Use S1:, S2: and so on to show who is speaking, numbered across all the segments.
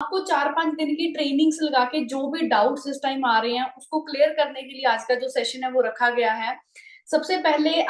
S1: आपको 4-5 दिन की ट्रेनिंग्स लगा के जो भी डाउट्स इस टाइम आ रहे हैं उसको क्लियर करने के लिए आज का जो सेशन है वो रखा गया है। सबसे पहले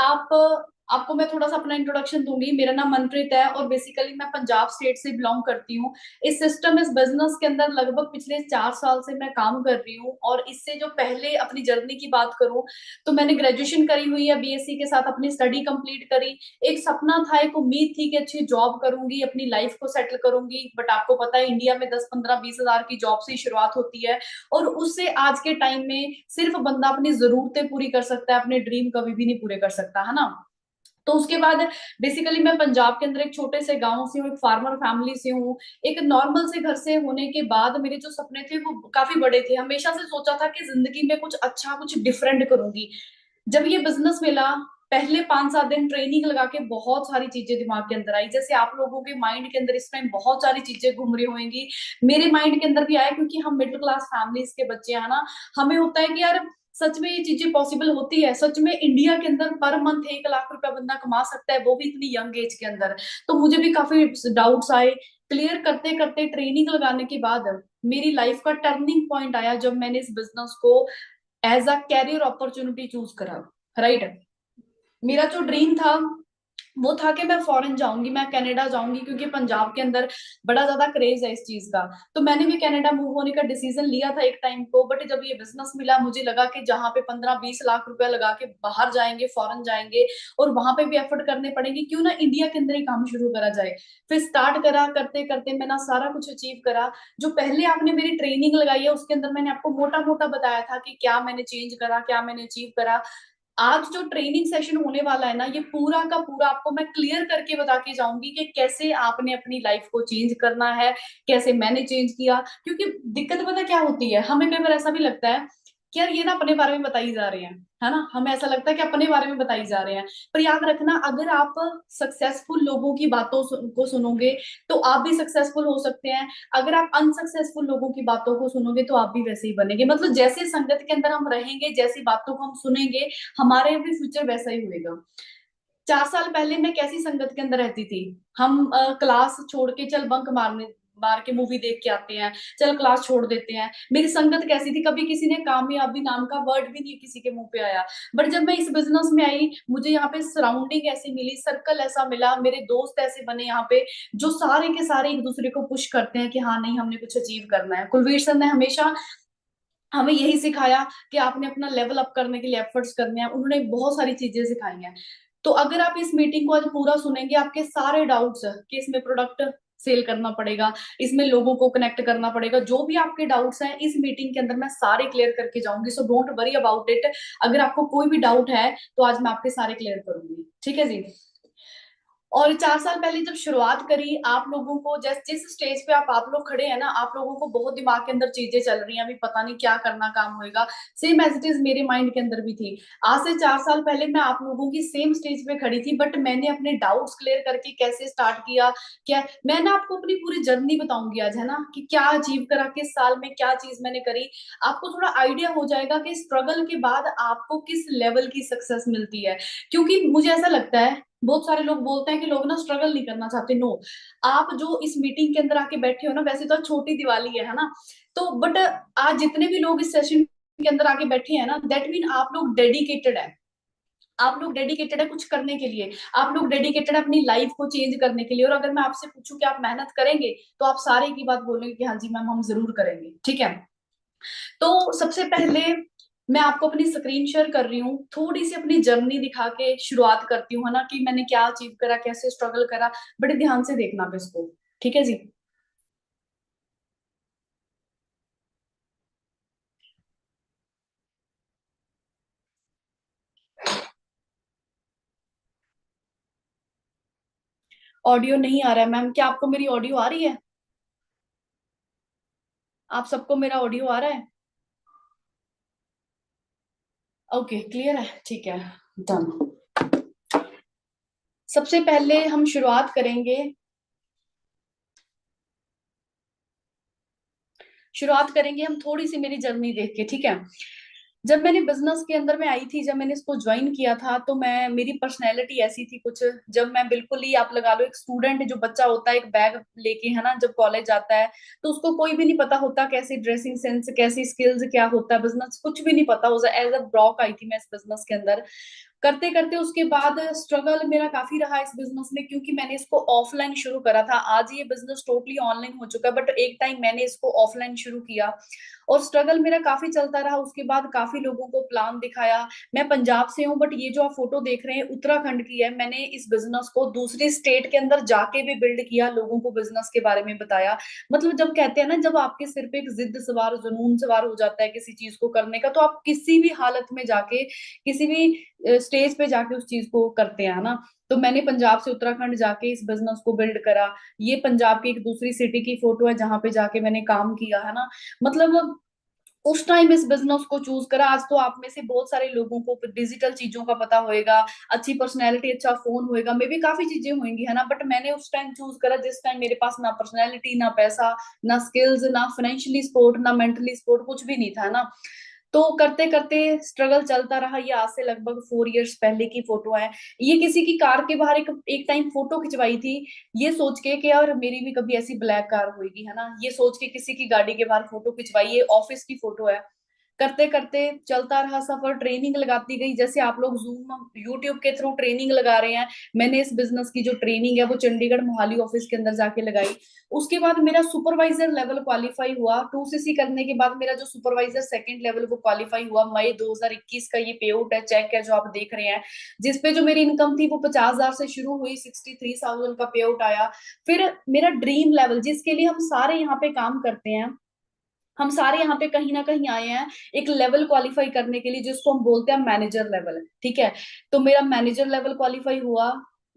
S1: आपको मैं थोड़ा सा अपना इंट्रोडक्शन दूंगी। मेरा नाम मनप्रीत है और बेसिकली मैं पंजाब स्टेट से बिलोंग करती हूँ। इस बिजनेस के अंदर लगभग पिछले 4 साल से मैं काम कर रही हूँ। और इससे जो पहले अपनी जर्नी की बात करूँ तो मैंने ग्रेजुएशन करी हुई है, बीएससी के साथ अपनी स्टडी कंप्लीट करी। एक सपना था, एक उम्मीद थी कि अच्छी जॉब करूंगी, अपनी लाइफ को सेटल करूंगी। बट आपको पता है इंडिया में 10-15-20 हजार की जॉब से ही शुरुआत होती है। और उससे आज के टाइम में सिर्फ बंदा अपनी जरूरतें पूरी कर सकता है, अपने ड्रीम कभी भी नहीं पूरे कर सकता, है ना। तो उसके बाद बेसिकली मैं पंजाब के अंदर एक छोटे से गांव से हूँ, एक फार्मर फैमिली से हूँ। एक नॉर्मल से घर से होने के बाद मेरे जो सपने थे वो काफी बड़े थे। हमेशा से सोचा था कि जिंदगी में कुछ अच्छा, कुछ डिफरेंट करूंगी। जब ये बिजनेस मिला, पहले 5-7 दिन ट्रेनिंग लगा के बहुत सारी चीजें दिमाग के अंदर आई। जैसे आप लोगों के माइंड के अंदर इस टाइम बहुत सारी चीजें घूम रही होंगी, मेरे माइंड के अंदर भी आया, क्योंकि हम मिडिल क्लास फैमिलीज के बच्चे हैं ना। हमें होता है कि यार सच में ये चीजें पॉसिबल होती है? सच में इंडिया के अंदर पर मंथ 1 लाख रुपया बंदा कमा सकता है, वो भी इतनी यंग एज के अंदर? तो मुझे भी काफी डाउट्स आए। क्लियर करते करते ट्रेनिंग लगाने के बाद मेरी लाइफ का टर्निंग पॉइंट आया जब मैंने इस बिजनेस को as a career opportunity choose करा। राइट। मेरा जो ड्रीम था वो था कि मैं फॉरेन जाऊंगी, मैं कनाडा जाऊंगी, क्योंकि पंजाब के अंदर बड़ा ज्यादा क्रेज है इस चीज का। तो मैंने भी कनाडा मूव होने का डिसीजन लिया था एक टाइम को। बट जब ये बिजनेस मिला मुझे लगा कि जहाँ पे 15-20 लाख रुपया लगा के बाहर जाएंगे, फॉरेन जाएंगे और वहां पे भी एफर्ट करने पड़ेंगे, क्यों ना इंडिया के अंदर ही काम शुरू करा जाए। फिर स्टार्ट करा, करते करते मैंने सारा कुछ अचीव करा। जो पहले आपने मेरी ट्रेनिंग लगाई है उसके अंदर मैंने आपको मोटा मोटा बताया था कि क्या मैंने चेंज करा, क्या मैंने अचीव करा। आज जो ट्रेनिंग सेशन होने वाला है ना, ये पूरा का पूरा आपको मैं क्लियर करके बता के जाऊंगी कि कैसे आपने अपनी लाइफ को चेंज करना है, कैसे मैंने चेंज किया। क्योंकि दिक्कत पता क्या होती है, हमें कई बार ऐसा भी लगता है कि यार ये ना अपने बारे में बताई जा रहे हैं, है ना। हमें ऐसा लगता है कि अपने बारे में बताई जा रहे हैं। पर याद रखना, अगर आप सक्सेसफुल लोगों की बातों को सुनोगे तो आप भी सक्सेसफुल हो सकते हैं। अगर आप अनसक्सेसफुल लोगों की बातों को सुनोगे तो आप भी वैसे ही बनेंगे। मतलब जैसे संगत के अंदर हम रहेंगे, जैसी बातों को हम सुनेंगे, हमारे भी फ्यूचर वैसा ही होएगा। 4 साल पहले मैं कैसी संगत के अंदर रहती थी। हम क्लास छोड़ के चल बंक मार के मूवी देख के आते हैं, चल क्लास छोड़ देते हैं। मेरी संगत कैसी थी, कभी किसी ने कामयाबी नाम का वर्ड भी नहीं किसी के मुंह पे आया। बट जब मैं इस बिजनेस में आई, मुझे यहाँ पे सराउंडिंग ऐसी मिली, सर्कल ऐसा मिला, मेरे दोस्त ऐसे बने यहाँ पे जो सारे के सारे एक दूसरे को पुश करते हैं कि हाँ नहीं हमने कुछ अचीव करना है। कुलवीर सर ने हमेशा हमें यही सिखाया कि आपने अपना लेवल अप करने के लिए एफर्ट्स करने हैं। उन्होंने बहुत सारी चीजें सिखाई हैं। तो अगर आप इस मीटिंग को आज पूरा सुनेंगे, आपके सारे डाउट्स कि इसमें प्रोडक्ट सेल करना पड़ेगा, इसमें लोगों को कनेक्ट करना पड़ेगा, जो भी आपके डाउट्स हैं इस मीटिंग के अंदर मैं सारे क्लियर करके जाऊंगी। So don't worry about it. अगर आपको कोई भी डाउट है तो आज मैं आपके सारे क्लियर करूंगी, ठीक है जी। और 4 साल पहले जब शुरुआत करी, आप लोगों को जिस स्टेज पे आप लोग खड़े हैं ना, आप लोगों को बहुत दिमाग के अंदर चीजें चल रही हैं, अभी पता नहीं क्या करना, काम होएगा। सेम एज इट इज मेरे माइंड के अंदर भी थी। आज से 4 साल पहले मैं आप लोगों की सेम स्टेज पे खड़ी थी, बट मैंने अपने डाउट्स क्लियर करके कैसे स्टार्ट किया। क्या मैं ना आपको अपनी पूरी जर्नी बताऊंगी आज, है ना, कि क्या अचीव करा, किस साल में क्या चीज मैंने करी। आपको थोड़ा आइडिया हो जाएगा कि स्ट्रगल के बाद आपको किस लेवल की सक्सेस मिलती है। क्योंकि मुझे ऐसा लगता है, बहुत सारे लोग बोलते हैं कि लोग ना स्ट्रगल नहीं करना चाहते। नो, आप जो इस मीटिंग के अंदर आके बैठे हो ना, वैसे तो छोटी दिवाली है ना। तो बट आज जितने भी लोग इस सेशन के अंदर आके बैठे हैं ना, दैट मीन आप लोग डेडिकेटेड है। आप लोग डेडिकेटेड है कुछ करने के लिए। आप लोग डेडिकेटेड है अपनी लाइफ को चेंज करने के लिए। और अगर मैं आपसे पूछूं कि आप मेहनत करेंगे तो आप सारे की बात बोलेंगे कि हाँ जी मैम हम जरूर करेंगे, ठीक है। तो सबसे पहले मैं आपको अपनी स्क्रीन शेयर कर रही हूँ, थोड़ी सी अपनी जर्नी दिखा के शुरुआत करती हूँ, है ना, कि मैंने क्या अचीव करा, कैसे स्ट्रगल करा। बड़े ध्यान से देखना आप इसको, ठीक है जी। ऑडियो नहीं आ रहा है मैम, क्या आपको मेरी ऑडियो आ रही है? आप सबको मेरा ऑडियो आ रहा है? ओके, क्लियर है, ठीक है, डन। सबसे पहले हम शुरुआत करेंगे हम थोड़ी सी मेरी जर्नी देख के, ठीक है। जब मैंने बिजनेस के अंदर में आई थी, जब मैंने इसको ज्वाइन किया था, तो मैं मेरी पर्सनैलिटी ऐसी थी कुछ, जब मैं बिल्कुल ही आप लगा लो एक स्टूडेंट जो बच्चा होता है एक बैग लेके, है ना, जब कॉलेज जाता है तो उसको कोई भी नहीं पता होता कैसी ड्रेसिंग सेंस, कैसी स्किल्स, क्या होता है बिजनेस, कुछ भी नहीं पता। एज अ ब्रॉक आई थी मैं इस बिजनेस के अंदर। करते करते उसके बाद स्ट्रगल मेरा काफी रहा इस बिजनेस में, क्योंकि मैंने इसको ऑफलाइन शुरू करा था। आज ये बिजनेस टोटली ऑनलाइन हो चुका है, बट एक टाइम मैंने इसको ऑफलाइन शुरू किया और स्ट्रगल मेरा काफी चलता रहा। उसके बाद काफी लोगों को प्लान दिखाया। मैं पंजाब से हूँ, बट ये जो आप फोटो देख रहे हैं उत्तराखंड की है। मैंने इस बिजनेस को दूसरी स्टेट के अंदर जाके भी बिल्ड किया, लोगों को बिजनेस के बारे में बताया। मतलब जब कहते हैं ना, जब आपके सिर पे एक जिद सवार, जुनून सवार हो जाता है किसी चीज को करने का, तो आप किसी भी हालत में जाके, किसी भी स्टेज पे जाके उस चीज को करते हैं ना। तो मैंने पंजाब से उत्तराखंड जाके इस बिजनेस को बिल्ड करा। ये पंजाब की एक दूसरी सिटी की फोटो है जहां पे जाके मैंने काम किया, है ना। मतलब उस टाइम इस बिजनेस को चूज करा। आज तो आप में से बहुत सारे लोगों को डिजिटल चीजों का पता होएगा, अच्छी पर्सनैलिटी, अच्छा फोन होएगा, मे भी काफी चीजें होंगी, है ना। बट मैंने उस टाइम चूज करा जिस टाइम मेरे पास ना पर्सनैलिटी, ना पैसा, ना स्किल्स, ना फाइनेंशियली सपोर्ट, ना मेंटली सपोर्ट, कुछ भी नहीं था, है ना। तो करते करते स्ट्रगल चलता रहा। ये आज से लगभग 4 इयर्स पहले की फोटो है। ये किसी की कार के बाहर एक टाइम फोटो खिंचवाई थी, ये सोच के कि यार मेरी भी कभी ऐसी ब्लैक कार होगी, है ना। ये सोच के किसी की गाड़ी के बाहर फोटो खिंचवाई, ये ऑफिस की फोटो है। करते करते चलता रहा सफर, ट्रेनिंग लगाती गई। जैसे आप लोग जूम, यूट्यूब के थ्रू ट्रेनिंग लगा रहे हैं, मैंने इस बिजनेस की जो ट्रेनिंग है वो चंडीगढ़ मोहाली ऑफिस के अंदर जाके लगाई। उसके बाद मेरा सुपरवाइजर लेवल क्वालिफाई हुआ। 2cc करने के बाद मेरा जो सुपरवाइजर सेकंड लेवल वो क्वालिफाई हुआ। मई 2021 का ये पे आउट है, चेक है जो आप देख रहे हैं, जिसपे जो मेरी इनकम थी वो 50,000 से शुरू हुई, 63,000 का पे आउट आया। फिर मेरा ड्रीम लेवल, जिसके लिए हम सारे यहाँ पे काम करते हैं, हम सारे यहाँ पे कहीं ना कहीं आए हैं एक लेवल क्वालिफाई करने के लिए, जिसको हम बोलते हैं मैनेजर लेवल, ठीक है। तो मेरा मैनेजर लेवल क्वालिफाई हुआ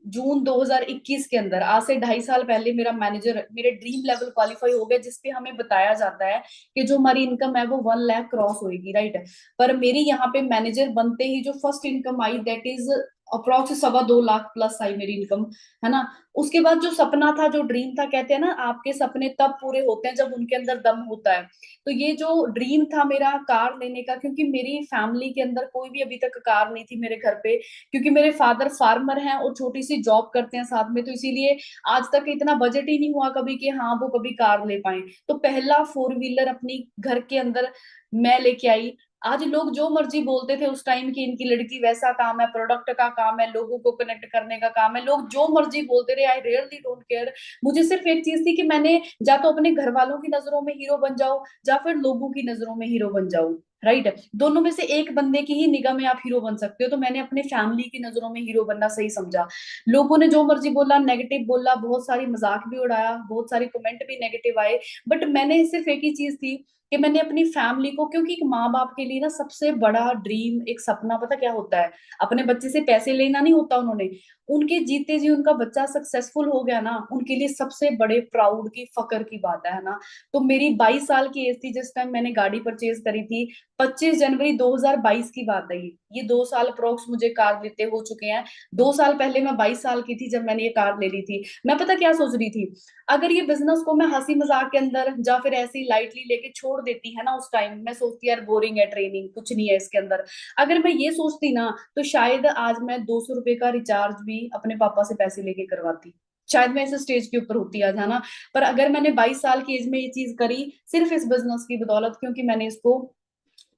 S1: जून 2021 के अंदर। आज से 2.5 साल पहले मेरा मैनेजर, मेरे ड्रीम लेवल क्वालिफाई हो गया, जिसपे हमें बताया जाता है कि जो हमारी इनकम है वो 1 लाख क्रॉस होगी, राइट। पर मेरी यहाँ पे मैनेजर बनते ही जो फर्स्ट इनकम आई, that is approx 2.25 lakh plus आई मेरी इनकम, है ना। उसके बाद जो सपना था, जो ड्रीम था, कहते हैं ना आपके सपने तब पूरे होते हैं जब उनके अंदर दम होता है। तो ये जो ड्रीम था मेरा कार लेने का, क्योंकि मेरी फैमिली के अंदर कोई भी अभी तक कार नहीं थी मेरे घर पे, क्योंकि मेरे फादर फार्मर हैं और छोटी सी जॉब करते हैं साथ में, तो इसीलिए आज तक इतना बजट ही नहीं हुआ कभी कि हाँ वो कभी कार ले पाए। तो पहला 4 व्हीलर अपनी घर के अंदर मैं लेके आई। आज लोग जो मर्जी बोलते थे उस टाइम की, इनकी लड़की वैसा काम है, प्रोडक्ट का काम है, लोगों को कनेक्ट करने का काम है, लोग जो मर्जी बोलते रहे, आई रियली डोंट केयर। मुझे सिर्फ एक चीज थी कि मैंने या तो अपने घर वालों की नजरों में हीरो बन जाऊं, या फिर लोगों की नजरों में हीरो बन जाऊं, राइट। दोनों में से एक बंदे की ही निगाह में आप हीरो बन सकते हो। तो मैंने अपने फैमिली की नजरों में हीरो बनना सही समझा। लोगों ने जो मर्जी बोला, नेगेटिव बोला, बहुत सारी मजाक भी उड़ाया, बहुत सारे कमेंट भी नेगेटिव आए, बट मैंने सिर्फ एक ही चीज थी कि मैंने अपनी फैमिली को, क्योंकि एक माँ बाप के लिए ना सबसे बड़ा ड्रीम, एक सपना पता क्या होता है? अपने बच्चे से पैसे लेना नहीं होता। उन्होंने, उनके जीते जी उनका बच्चा सक्सेसफुल हो गया ना, उनके लिए सबसे बड़े प्राउड की, फकर की बात है ना। तो मेरी 22 साल की एज थी जिस टाइम मैंने गाड़ी परचेज करी थी। 25 जनवरी 2022 की बात है ये 2 साल अप्रोक्स मुझे कार लेते हो चुके हैं। 2 साल पहले मैं 22 साल की थी जब मैंने ये कार ले ली थी। मैं पता क्या सोच रही थी, अगर ये बिजनेस को मैं हंसी मजाक के अंदर या फिर ऐसे ही लाइटली लेके छोड़ देती है ना, उस टाइम मैं सोचती यार बोरिंग है, ट्रेनिंग कुछ नहीं है इसके अंदर। अगर मैं ये सोचती ना, तो शायद आज मैं 200 रुपए का रिचार्ज भी अपने पापा से पैसे लेके करवाती। शायद मैं इस स्टेज के ऊपर होती आज, है ना। पर अगर मैंने 22 साल की एज में ये चीज करी, सिर्फ इस बिजनेस की बदौलत, क्योंकि मैंने इसको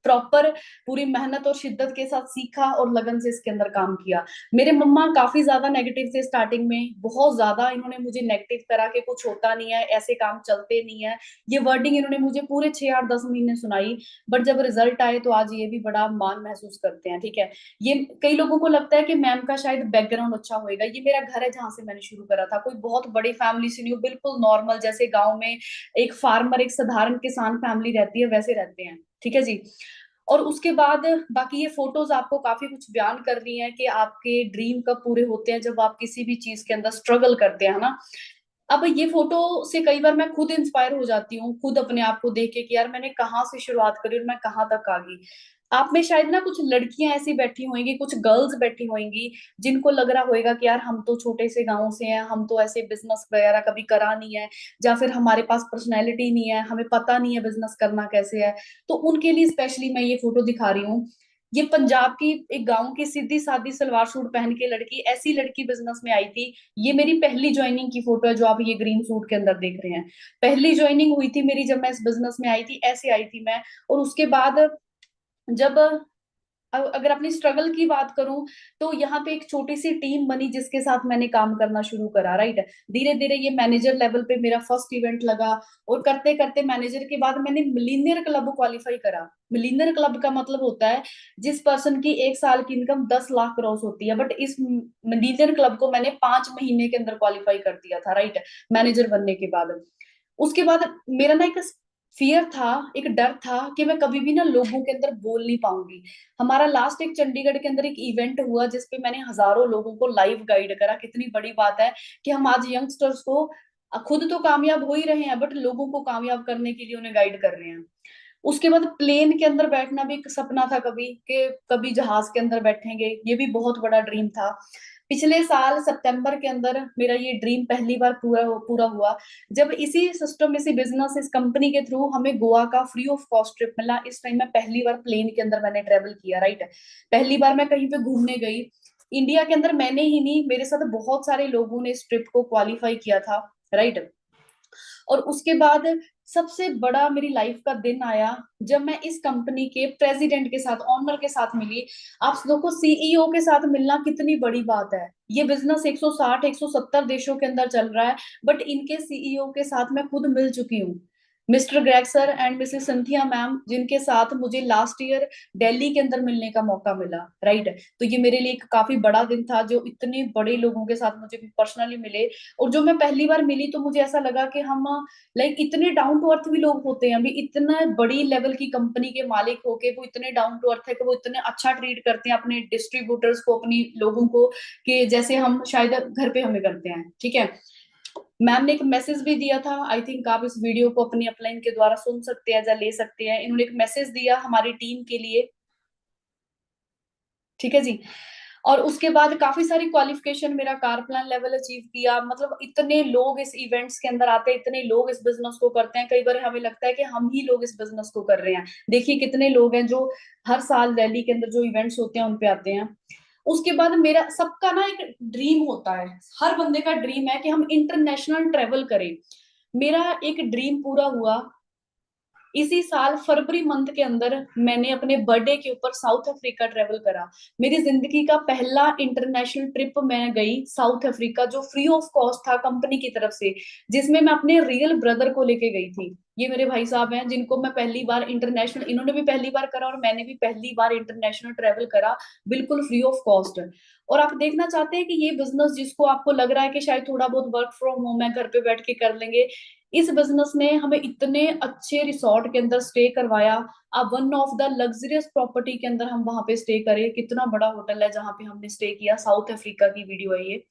S1: प्रॉपर पूरी मेहनत और शिद्दत के साथ सीखा और लगन से इसके अंदर काम किया। मेरे मम्मा काफी ज्यादा नेगेटिव थे स्टार्टिंग में, बहुत ज्यादा इन्होंने मुझे नेगेटिव करा के कुछ होता नहीं है, ऐसे काम चलते नहीं है, ये वर्डिंग इन्होंने मुझे पूरे 6 8 10 महीने सुनाई। बट जब रिजल्ट आए तो आज ये भी बड़ा मान महसूस करते हैं, ठीक है। ये कई लोगों को लगता है कि मैम का शायद बैकग्राउंड अच्छा होएगा। ये मेरा घर है जहां से मैंने शुरू करा था, कोई बहुत बड़ी फैमिली से नहीं हूँ, बिल्कुल नॉर्मल, जैसे गाँव में एक फार्मर, एक साधारण किसान फैमिली रहती है वैसे रहते हैं, ठीक है जी। और उसके बाद बाकी ये फोटोज आपको काफी कुछ बयान कर रही हैं कि आपके ड्रीम कब पूरे होते हैं, जब आप किसी भी चीज के अंदर स्ट्रगल करते हैं ना। अब ये फोटो से कई बार मैं खुद इंस्पायर हो जाती हूँ, खुद अपने आप को देख के कि यार मैंने कहाँ से शुरुआत करी और मैं कहाँ तक आ गई। आप में शायद ना कुछ लड़कियां ऐसी बैठी होंगी, कुछ गर्ल्स बैठी होंगी जिनको लग रहा होएगा कि यार हम तो छोटे से गांव से हैं, हम तो ऐसे बिजनेस वगैरह कभी करा नहीं है, या फिर हमारे पास पर्सनैलिटी नहीं है, हमें पता नहीं है बिजनेस करना कैसे है। तो उनके लिए स्पेशली मैं ये फोटो दिखा रही हूँ। ये पंजाब की एक गांव की सीधी सादी सलवार सूट पहन के लड़की, ऐसी लड़की बिजनेस में आई थी। ये मेरी पहली ज्वाइनिंग की फोटो है जो आप ये ग्रीन सूट के अंदर देख रहे हैं। पहली ज्वाइनिंग हुई थी मेरी जब मैं इस बिजनेस में आई थी, ऐसे आई थी मैं। और उसके बाद जब अगर अपनी स्ट्रगल की बात करूं, तो यहाँ पे एक छोटी सी टीम बनी जिसके साथ मैंने काम करना शुरू करा, राइट। धीरे धीरे ये मैनेजर लेवल पे मेरा फर्स्ट इवेंट लगा। और करते करते मैनेजर के बाद मैंने मिलीनियर क्लब क्वालिफाई करा। मिलीनियर क्लब का मतलब होता है जिस पर्सन की एक साल की इनकम 10 लाख क्रॉस होती है, बट इस मिलीनियर क्लब को मैंने 5 महीने के अंदर क्वालिफाई कर दिया था, राइट, मैनेजर बनने के बाद। उसके बाद मेरा ना एक फियर था, एक डर था कि मैं कभी भी ना लोगों के अंदर बोल नहीं पाऊंगी। हमारा लास्ट एक चंडीगढ़ के अंदर एक इवेंट हुआ जिसपे मैंने हजारों लोगों को लाइव गाइड करा। कितनी बड़ी बात है कि हम आज यंगस्टर्स को खुद तो कामयाब हो ही रहे हैं, बट लोगों को कामयाब करने के लिए उन्हें गाइड कर रहे हैं। उसके बाद प्लेन के अंदर बैठना भी एक सपना था कभी, कि कभी जहाज के अंदर बैठेंगे, ये भी बहुत बड़ा ड्रीम था। पिछले साल सितंबर के अंदर मेरा ये ड्रीम पहली बार पूरा पूरा हुआ, जब इसी सिस्टम, इसी बिजनेस, इस कंपनी के थ्रू हमें गोवा का फ्री ऑफ कॉस्ट ट्रिप मिला। इस टाइम मैं पहली बार प्लेन के अंदर मैंने ट्रेवल किया, राइट। पहली बार मैं कहीं पे घूमने गई इंडिया के अंदर, मैंने ही नहीं, मेरे साथ बहुत सारे लोगों ने इस ट्रिप को क्वालिफाई किया था, राइट। और उसके बाद सबसे बड़ा मेरी लाइफ का दिन आया जब मैं इस कंपनी के प्रेसिडेंट के साथ, ऑनर के साथ मिली। आप लोगों को सीईओ के साथ मिलना कितनी बड़ी बात है। ये बिजनेस 160 170 देशों के अंदर चल रहा है, बट इनके सीईओ के साथ मैं खुद मिल चुकी हूँ। Mister Greg sir and Mrs Cynthia ma'am, जिनके साथ मुझे लास्ट ईयर दिल्ली के अंदर मिलने का मौका मिला, राइट। तो ये मेरे लिए एक काफी बड़ा दिन था, जो इतने बड़े लोगों के साथ मुझे पर्सनली मिले। और जो मैं पहली बार मिली तो मुझे ऐसा लगा कि हम लाइक इतने डाउन टू अर्थ भी लोग होते हैं, अभी इतना बड़ी लेवल की कंपनी के मालिक होके वो इतने डाउन टू अर्थ है कि वो इतने अच्छा ट्रीट करते हैं अपने डिस्ट्रीब्यूटर्स को, अपनी लोगों को, कि जैसे हम शायद घर पे हमें करते हैं, ठीक है। मैम ने एक मैसेज भी दिया था, आई थिंक आप इस वीडियो को अपनी अपलाइन के द्वारा सुन सकते हैं या ले सकते हैं। इन्होंने एक मैसेज दिया हमारी टीम के लिए, ठीक है जी। और उसके बाद काफी सारी क्वालिफिकेशन, मेरा कार प्लान लेवल अचीव किया। मतलब इतने लोग इस इवेंट्स के अंदर आते हैं, इतने लोग इस बिजनेस को करते हैं, कई बार हमें लगता है कि हम ही लोग इस बिजनेस को कर रहे हैं। देखिए कितने लोग हैं जो हर साल दिल्ली के अंदर जो इवेंट्स होते हैं उन पे आते हैं। उसके बाद मेरा सबका ना एक ड्रीम होता है, हर बंदे का ड्रीम है कि हम इंटरनेशनल ट्रेवल करें। मेरा एक ड्रीम पूरा हुआ। इसी साल फरवरी मंथ के अंदर मैंने अपने बर्थडे के ऊपर साउथ अफ्रीका ट्रेवल करा। मेरी जिंदगी का पहला इंटरनेशनल ट्रिप मैं गई साउथ अफ्रीका, जो फ्री ऑफ कॉस्ट था कंपनी की तरफ से, जिसमें मैं अपने रियल ब्रदर को लेके गई थी। ये मेरे भाई साहब हैं जिनको मैं पहली बार इंटरनेशनल, इन्होंने भी पहली बार करा और मैंने भी पहली बार इंटरनेशनल ट्रेवल करा, बिल्कुल फ्री ऑफ कॉस्ट। और आप देखना चाहते हैं कि ये बिजनेस जिसको आपको लग रहा है कि शायद थोड़ा बहुत वर्क फ्रॉम होम है, घर पे बैठ के कर लेंगे, इस बिजनेस ने हमें इतने अच्छे रिसोर्ट के अंदर स्टे करवाया। अब one of the luxurious property के अंदर हम वहां पे स्टे करे, कितना बड़ा होटल है जहाँ पे हमने स्टे किया। साउथ अफ्रीका की वीडियो है ये।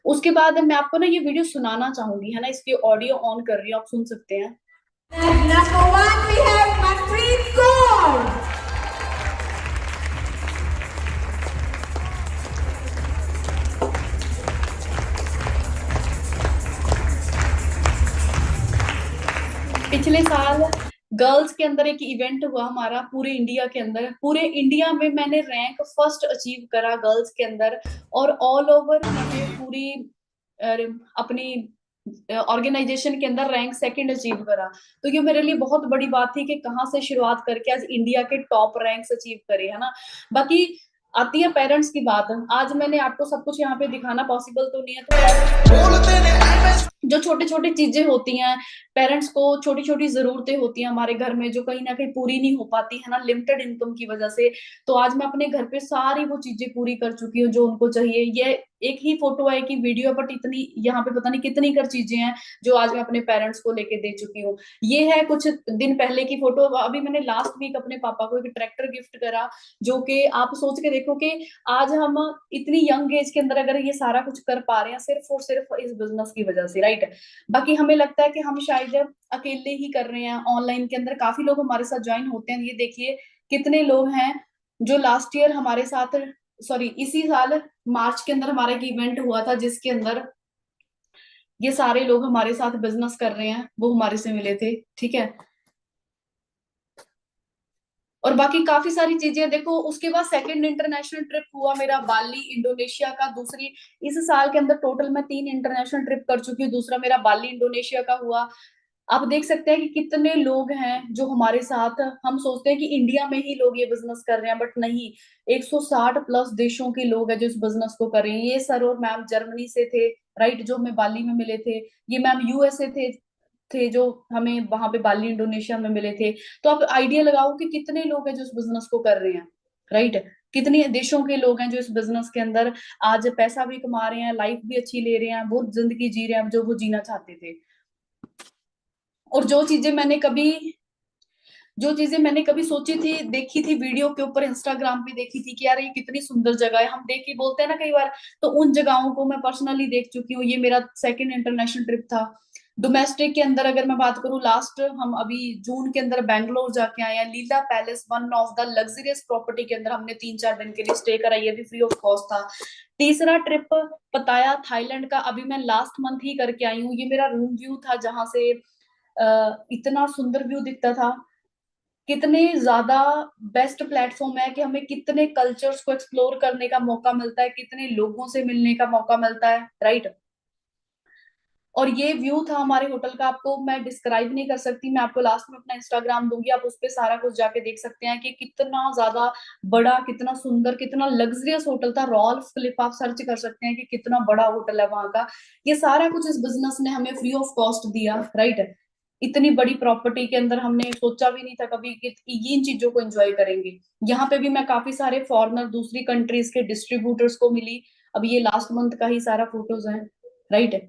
S1: उसके बाद मैं आपको ना ये वीडियो सुनाना चाहूंगी, है ना, इसकी ऑडियो ऑन कर रही हूँ, आप सुन सकते हैं।
S2: Number one, we have Manpreet Kaur.
S1: पिछले साल गर्ल्स के अंदर एक इवेंट हुआ हमारा पूरे इंडिया के अंदर, पूरे इंडिया में मैंने रैंक फर्स्ट अचीव करा गर्ल्स के अंदर। और ऑल ओवर मैंने पूरी अपनी ऑर्गेनाइजेशन के अंदर रैंक सेकंड अचीव करा। तो ये मेरे लिए बहुत बड़ी बात थी कि कहाँ से शुरुआत करके आज इंडिया के टॉप रैंक्स अचीव करे, है ना। बाकी आती है पेरेंट्स की बात। आज मैंने आपको सब कुछ यहाँ पे दिखाना पॉसिबल तो नहीं है, तो जो छोटी छोटी चीजें होती हैं, पेरेंट्स को छोटी छोटी जरूरतें होती हैं हमारे घर में जो कहीं ना कहीं पूरी नहीं हो पाती है ना, लिमिटेड इनकम की वजह से। तो आज मैं अपने घर पे सारी वो चीजें पूरी कर चुकी हूँ जो उनको चाहिए। ये एक ही फोटो है कि वीडियो, बट इतनी यहाँ पे पता नहीं कितनी कर चीजें हैं जो आज मैं अपने पेरेंट्स को लेके दे चुकी हूँ। ये है कुछ दिन पहले की फोटो। अभी मैंने लास्ट वीक अपने पापा को एक ट्रैक्टर गिफ्ट करा, जो कि आप सोच के देखो कि आज हम इतनी यंग एज के अंदर अगर ये सारा कुछ कर पा रहे हैं सिर्फ और सिर्फ इस बिजनेस की वजह से, राइट। बाकी हमें लगता है कि हम शायद अकेले ही कर रहे हैं। ऑनलाइन के अंदर काफी लोग हमारे साथ ज्वाइन होते हैं, ये देखिए कितने लोग हैं जो लास्ट ईयर हमारे साथ, सॉरी इसी साल मार्च के अंदर हमारा एक इवेंट हुआ था जिसके अंदर ये सारे लोग हमारे साथ बिजनेस कर रहे हैं, वो हमारे से मिले थे, ठीक है। और बाकी काफी सारी चीजें देखो। उसके बाद सेकंड इंटरनेशनल ट्रिप हुआ मेरा बाली इंडोनेशिया का। दूसरी, इस साल के अंदर टोटल मैं 3 इंटरनेशनल ट्रिप कर चुकी हूँ, दूसरा मेरा बाली इंडोनेशिया का हुआ। आप देख सकते हैं कि कितने लोग हैं जो हमारे साथ, हम सोचते हैं कि इंडिया में ही लोग ये बिजनेस कर रहे हैं, बट नहीं, 160 प्लस देशों के लोग हैं जो इस बिजनेस को कर रहे हैं। ये सर और मैम जर्मनी से थे, राइट, जो हमें बाली में मिले थे। ये मैम यूएसए थे जो हमें वहां पे बाली इंडोनेशिया में मिले थे। तो आप आइडिया लगाओ कि कितने लोग हैं जो इस बिजनेस को कर रहे हैं, राइट। कितने देशों के लोग हैं जो इस बिजनेस के अंदर आज पैसा भी कमा रहे हैं, लाइफ भी अच्छी ले रहे हैं, वो जिंदगी जी रहे हैं जो वो जीना चाहते थे। और जो चीजें मैंने कभी सोची थी, देखी थी वीडियो के ऊपर, इंस्टाग्राम पे देखी थी कि यार ये कितनी सुंदर जगह है, हम देख के बोलते हैं ना कई बार, तो उन जगहों को मैं पर्सनली देख चुकी हूँ। ये मेरा सेकंड इंटरनेशनल ट्रिप था। डोमेस्टिक के अंदर अगर मैं बात करूँ, लास्ट हम अभी जून के अंदर बैंगलोर जाके आए हैं। Leela Palace, one of the luxurious property के अंदर हमने 3-4 दिन के लिए स्टे करा, ये भी फ्री ऑफ कॉस्ट था। तीसरा ट्रिप पताया थाईलैंड का, अभी मैं लास्ट मंथ ही करके आई हूँ। ये मेरा रूम व्यू था जहां से इतना सुंदर व्यू दिखता था। कितने ज्यादा बेस्ट प्लेटफॉर्म है कि हमें कितने कल्चर्स को एक्सप्लोर करने का मौका मिलता है, कितने लोगों से मिलने का मौका मिलता है, राइट। और ये व्यू था हमारे होटल का, आपको मैं डिस्क्राइब नहीं कर सकती। मैं आपको लास्ट में अपना इंस्टाग्राम दूंगी, आप उस पे सारा कुछ जाके देख सकते हैं कि कितना ज्यादा बड़ा, कितना सुंदर, कितना लग्जरियस होटल था। रॉल्फ क्लिफ आप सर्च कर सकते हैं कि कितना बड़ा होटल है वहां का। ये सारा कुछ इस बिजनेस ने हमें फ्री ऑफ कॉस्ट दिया, राइट। इतनी बड़ी प्रॉपर्टी के अंदर हमने सोचा भी नहीं था कभी कि ये इन चीजों को एंजॉय करेंगे। यहाँ पे भी मैं काफी सारे फॉरेनर, दूसरी कंट्रीज के डिस्ट्रीब्यूटर्स को मिली। अब ये लास्ट मंथ का ही सारा फोटोज है, राइट।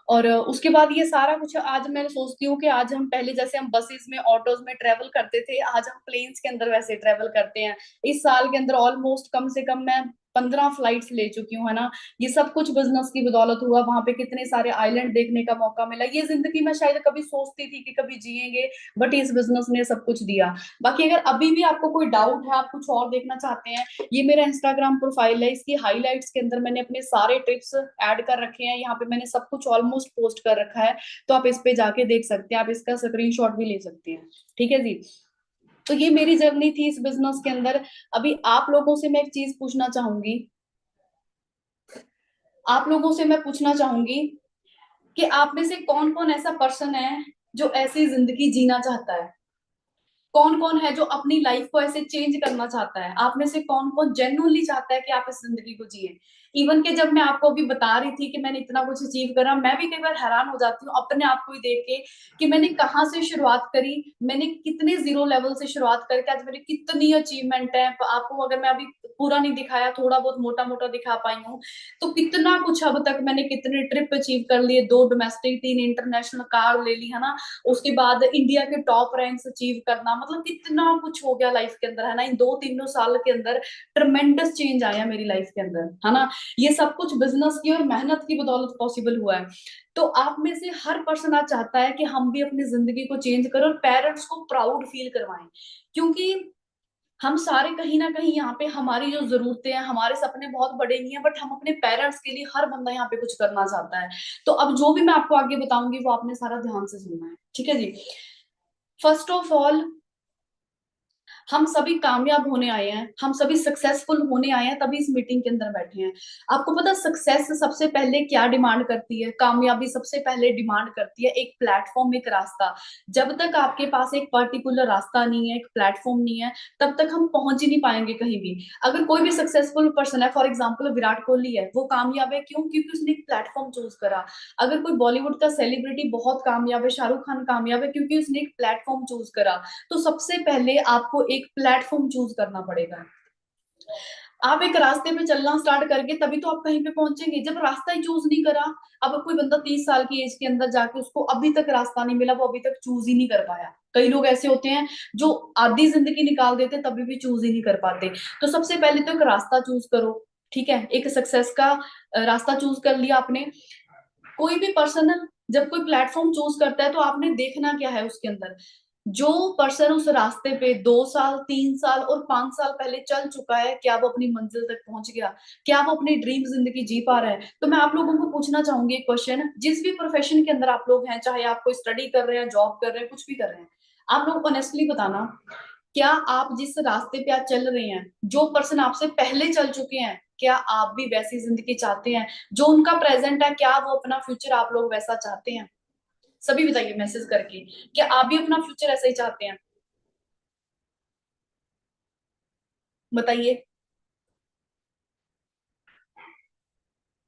S1: और उसके बाद ये सारा कुछ, आज मैं सोचती हूँ कि आज हम, पहले जैसे हम बसेस में, ऑटोज में ट्रेवल करते थे, आज हम प्लेन्स के अंदर वैसे ट्रेवल करते हैं। इस साल के अंदर ऑलमोस्ट कम से कम मैं 15 फ्लाइट्स ले चुकी हूँ, है ना। ये सब कुछ बिजनेस की बदौलत हुआ। वहां पे कितने सारे आइलैंड देखने का मौका मिला। ये जिंदगी में शायद कभी सोचती थी कि कभी जिएंगे, बट इस बिजनेस ने सब कुछ दिया। बाकी अगर अभी भी आपको कोई डाउट है, आप कुछ और देखना चाहते हैं, ये मेरा इंस्टाग्राम प्रोफाइल है, इसकी हाईलाइट्स के अंदर मैंने अपने सारे टिप्स ऐड कर रखे हैं। यहाँ पे मैंने सब कुछ ऑलमोस्ट पोस्ट कर रखा है, तो आप इस पे जाके देख सकते हैं, आप इसका स्क्रीनशॉट भी ले सकते हैं, ठीक है जी। तो ये मेरी जर्नी थी इस बिजनेस के अंदर। अभी आप लोगों से मैं एक चीज पूछना चाहूंगी, आप लोगों से मैं पूछना चाहूंगी कि आप में से कौन कौन ऐसा पर्सन है जो ऐसी जिंदगी जीना चाहता है। कौन कौन है जो अपनी लाइफ को ऐसे चेंज करना चाहता है। आप में से कौन कौन जेन्युइनली चाहता है कि आप इस जिंदगी को जिए। इवन के जब मैं आपको अभी बता रही थी कि मैंने इतना कुछ अचीव करा, मैं भी कई बार हैरान हो जाती हूँ अपने आप को ही देख के कि मैंने कहाँ से शुरुआत करी, मैंने कितने जीरो लेवल से शुरुआत करके आज मेरी कितनी अचीवमेंट है। आपको अगर मैं अभी पूरा नहीं दिखाया, थोड़ा बहुत मोटा मोटा दिखा पाई हूँ, तो कितना कुछ अब तक मैंने, कितने ट्रिप अचीव कर लिए, 2 डोमेस्टिक, 3 इंटरनेशनल कार ले ली, है ना। उसके बाद इंडिया के टॉप रैंक्स अचीव करना, मतलब कितना कुछ हो गया लाइफ के अंदर, है ना। इन 2-3 साल के अंदर ट्रमेंडस चेंज आया मेरी लाइफ के अंदर, है ना। ये सब कुछ बिजनेस की और मेहनत की बदौलत पॉसिबल हुआ है। तो आप में से हर पर्सन आज चाहता है कि हम भी अपनी जिंदगी को चेंज करें और पेरेंट्स को प्राउड फील करवाएं। क्योंकि हम सारे कहीं ना कहीं यहाँ पे, हमारी जो जरूरतें हैं, हमारे सपने बहुत बड़े नहीं है, बट हम अपने पेरेंट्स के लिए, हर बंदा यहाँ पे कुछ करना चाहता है। तो अब जो भी मैं आपको आगे बताऊंगी वो आपने सारा ध्यान से सुनना है, ठीक है जी। फर्स्ट ऑफ ऑल, हम सभी कामयाब होने आए हैं, हम सभी सक्सेसफुल होने आए हैं, तभी इस मीटिंग के अंदर बैठे हैं। आपको पता, सक्सेस सबसे पहले क्या डिमांड करती है? कामयाबी सबसे पहले डिमांड करती है एक प्लेटफॉर्म, एक रास्ता। जब तक आपके पास एक पर्टिकुलर रास्ता नहीं है, एक प्लेटफॉर्म नहीं है, तब तक हम पहुंच ही नहीं पाएंगे कहीं भी। अगर कोई भी सक्सेसफुल पर्सन है, फॉर एग्जाम्पल विराट कोहली है, वो कामयाब है क्यों? क्योंकि उसने एक प्लेटफॉर्म चूज करा। अगर कोई बॉलीवुड का सेलिब्रिटी बहुत कामयाब है, शाहरुख खान कामयाब है क्योंकि उसने एक प्लेटफॉर्म चूज करा। तो सबसे पहले आपको एक प्लेटफॉर्म चूज करना पड़ेगा। आप एक रास्ते पे चलना स्टार्ट करके तभी तो आप कहीं पे पहुंचेंगे। जब रास्ता ही चूज नहीं करा, अब कोई बंदा 30 साल की एज के अंदर जाके उसको अभी तक रास्ता नहीं मिला, वो अभी तक चूज ही नहीं कर पाया। कई लोग ऐसे होते हैं जो आधी जिंदगी निकाल देते तभी भी चूज ही नहीं कर पाते। तो सबसे पहले तो एक रास्ता चूज करो, ठीक है। एक सक्सेस का रास्ता चूज कर लिया आपने। कोई भी पर्सन जब कोई प्लेटफॉर्म चूज करता है तो आपने देखना क्या है उसके अंदर। जो पर्सन उस रास्ते पे 2 साल, 3 साल और 5 साल पहले चल चुका है, क्या वो अपनी मंजिल तक पहुंच गया? क्या वो अपनी ड्रीम जिंदगी जी पा रहा है? तो मैं आप लोगों को पूछना चाहूंगी एक क्वेश्चन, जिस भी प्रोफेशन के अंदर आप लोग हैं, चाहे आप कोई स्टडी कर रहे हैं, जॉब कर रहे हैं, कुछ भी कर रहे हैं, आप लोग ऑनेस्टली बताना, क्या आप जिस रास्ते पे आज चल रहे हैं, जो पर्सन आपसे पहले चल चुके हैं, क्या आप भी वैसी जिंदगी चाहते हैं? जो उनका प्रेजेंट है, क्या वो अपना फ्यूचर आप लोग वैसा चाहते हैं? सभी बताइए मैसेज करके, क्या आप भी अपना फ्यूचर ऐसा ही चाहते हैं? बताइए।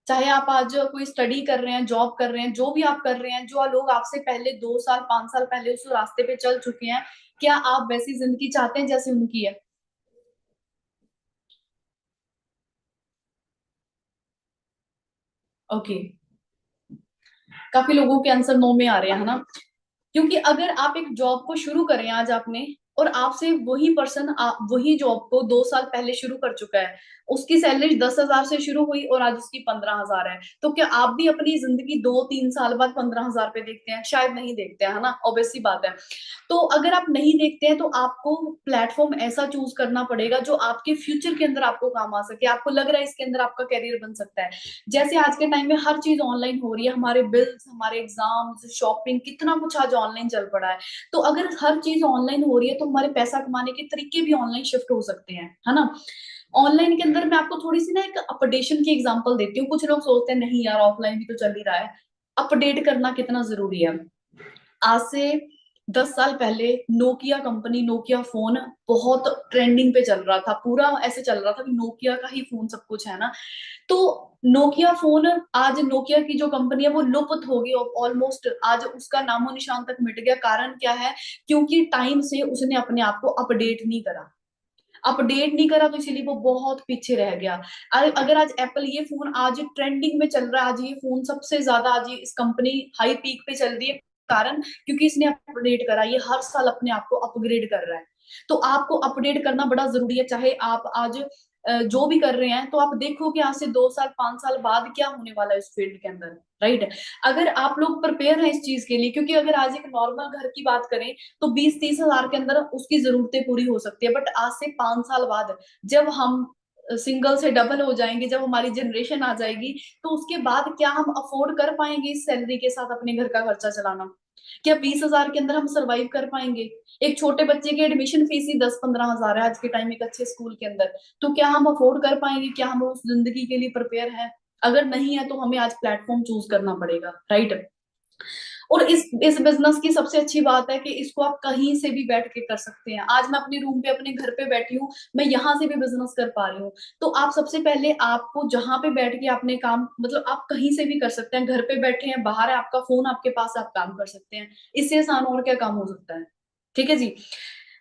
S1: चाहे आप आज कोई स्टडी कर रहे हैं, जॉब कर रहे हैं, जो भी आप कर रहे हैं, जो लोग आपसे पहले 2 साल, 5 साल पहले उस रास्ते पे चल चुके हैं, क्या आप वैसी जिंदगी चाहते हैं जैसे उनकी है? ओके, काफी लोगों के आंसर नो में आ रहे हैं, है ना? क्योंकि अगर आप एक जॉब को शुरू करें आज आपने, और आपसे वही पर्सन वही जॉब को 2 साल पहले शुरू कर चुका है, उसकी सैलरी 10,000 से शुरू हुई और आज उसकी 15,000 है, तो क्या आप भी अपनी जिंदगी 2-3 साल बाद 15,000 पे देखते हैं? शायद नहीं देखते हैं, है ना? ऑब्वियस सी बात है। तो अगर आप नहीं देखते हैं, तो आपको प्लेटफॉर्म ऐसा चूज करना पड़ेगा जो आपके फ्यूचर के अंदर आपको काम आ सके, आपको लग रहा है इसके अंदर आपका करियर बन सकता है। जैसे आज के टाइम में हर चीज ऑनलाइन हो रही है, हमारे बिल्स, हमारे एग्जाम्स, शॉपिंग, कितना कुछ आज ऑनलाइन चल पड़ा है। तो अगर हर चीज ऑनलाइन हो रही है, तो हमारे पैसा कमाने के तरीके भी ऑनलाइन शिफ्ट हो सकते हैं, है ना? ऑनलाइन के अंदर मैं आपको थोड़ी सी ना एक अपडेशन की एग्जांपल देती हूँ। कुछ लोग सोचते हैं नहीं यार, ऑफलाइन भी तो चल ही रहा है। अपडेट करना कितना जरूरी है। आज से 10 साल पहले नोकिया कंपनी, नोकिया फोन बहुत ट्रेंडिंग पे चल रहा था, पूरा ऐसे चल रहा था कि नोकिया का ही फोन सब कुछ है ना। तो नोकिया फोन, आज नोकिया की जो कंपनी है वो लुप्त हो गई ऑलमोस्ट, आज उसका नामो निशान तक मिट गया। कारण क्या है? क्योंकि टाइम से उसने अपने आप को अपडेट नहीं करा। अपडेट नहीं करा, तो इसीलिए वो बहुत पीछे रह गया। अगर आज एप्पल ये फोन आज ट्रेंडिंग में चल रहा है, आज ये फोन सबसे ज्यादा, आज ये इस कंपनी हाई पीक पे चल रही है, कारण क्योंकि इसने अपडेट करा, ये हर साल अपने आप को अपग्रेड कर रहा है। तो आपको अपडेट करना बड़ा जरूरी है। चाहे आप आज जो भी कर रहे हैं, तो आप देखो कि आज से 2 साल, 5 साल बाद क्या होने वाला है इस फील्ड के अंदर, राइट? अगर आप लोग प्रिपेयर हैं इस चीज के लिए, क्योंकि अगर आज एक नॉर्मल घर की बात करें, तो 20-30 हजार के अंदर उसकी जरूरतें पूरी हो सकती है। बट आज से 5 साल बाद, जब हम सिंगल से डबल हो जाएंगे, जब हमारी जनरेशन आ जाएगी, तो उसके बाद क्या हम अफोर्ड कर पाएंगे इस सैलरी के साथ अपने घर का खर्चा चलाना? क्या 20 हजार के अंदर हम सरवाइव कर पाएंगे? एक छोटे बच्चे की एडमिशन फीस ही 10-15 हजार है आज के टाइम, एक अच्छे स्कूल के अंदर। तो क्या हम अफोर्ड कर पाएंगे? क्या हम उस जिंदगी के लिए प्रिपेयर हैं? अगर नहीं है, तो हमें आज प्लेटफॉर्म चूज करना पड़ेगा, राइट? और इस बिजनेस की सबसे अच्छी बात है कि इसको आप कहीं से भी बैठ के कर सकते हैं। आज मैं अपने रूम पे, अपने घर पे बैठी हूँ, मैं यहाँ से भी बिजनेस कर पा रही हूँ। तो आप सबसे पहले, आपको जहां पे बैठ के आपने काम, मतलब आप कहीं से भी कर सकते हैं, घर पे बैठे हैं, बाहर है आपका फोन आपके पास, आप काम कर सकते हैं। इससे आसान और क्या काम हो सकता है? ठीक है जी।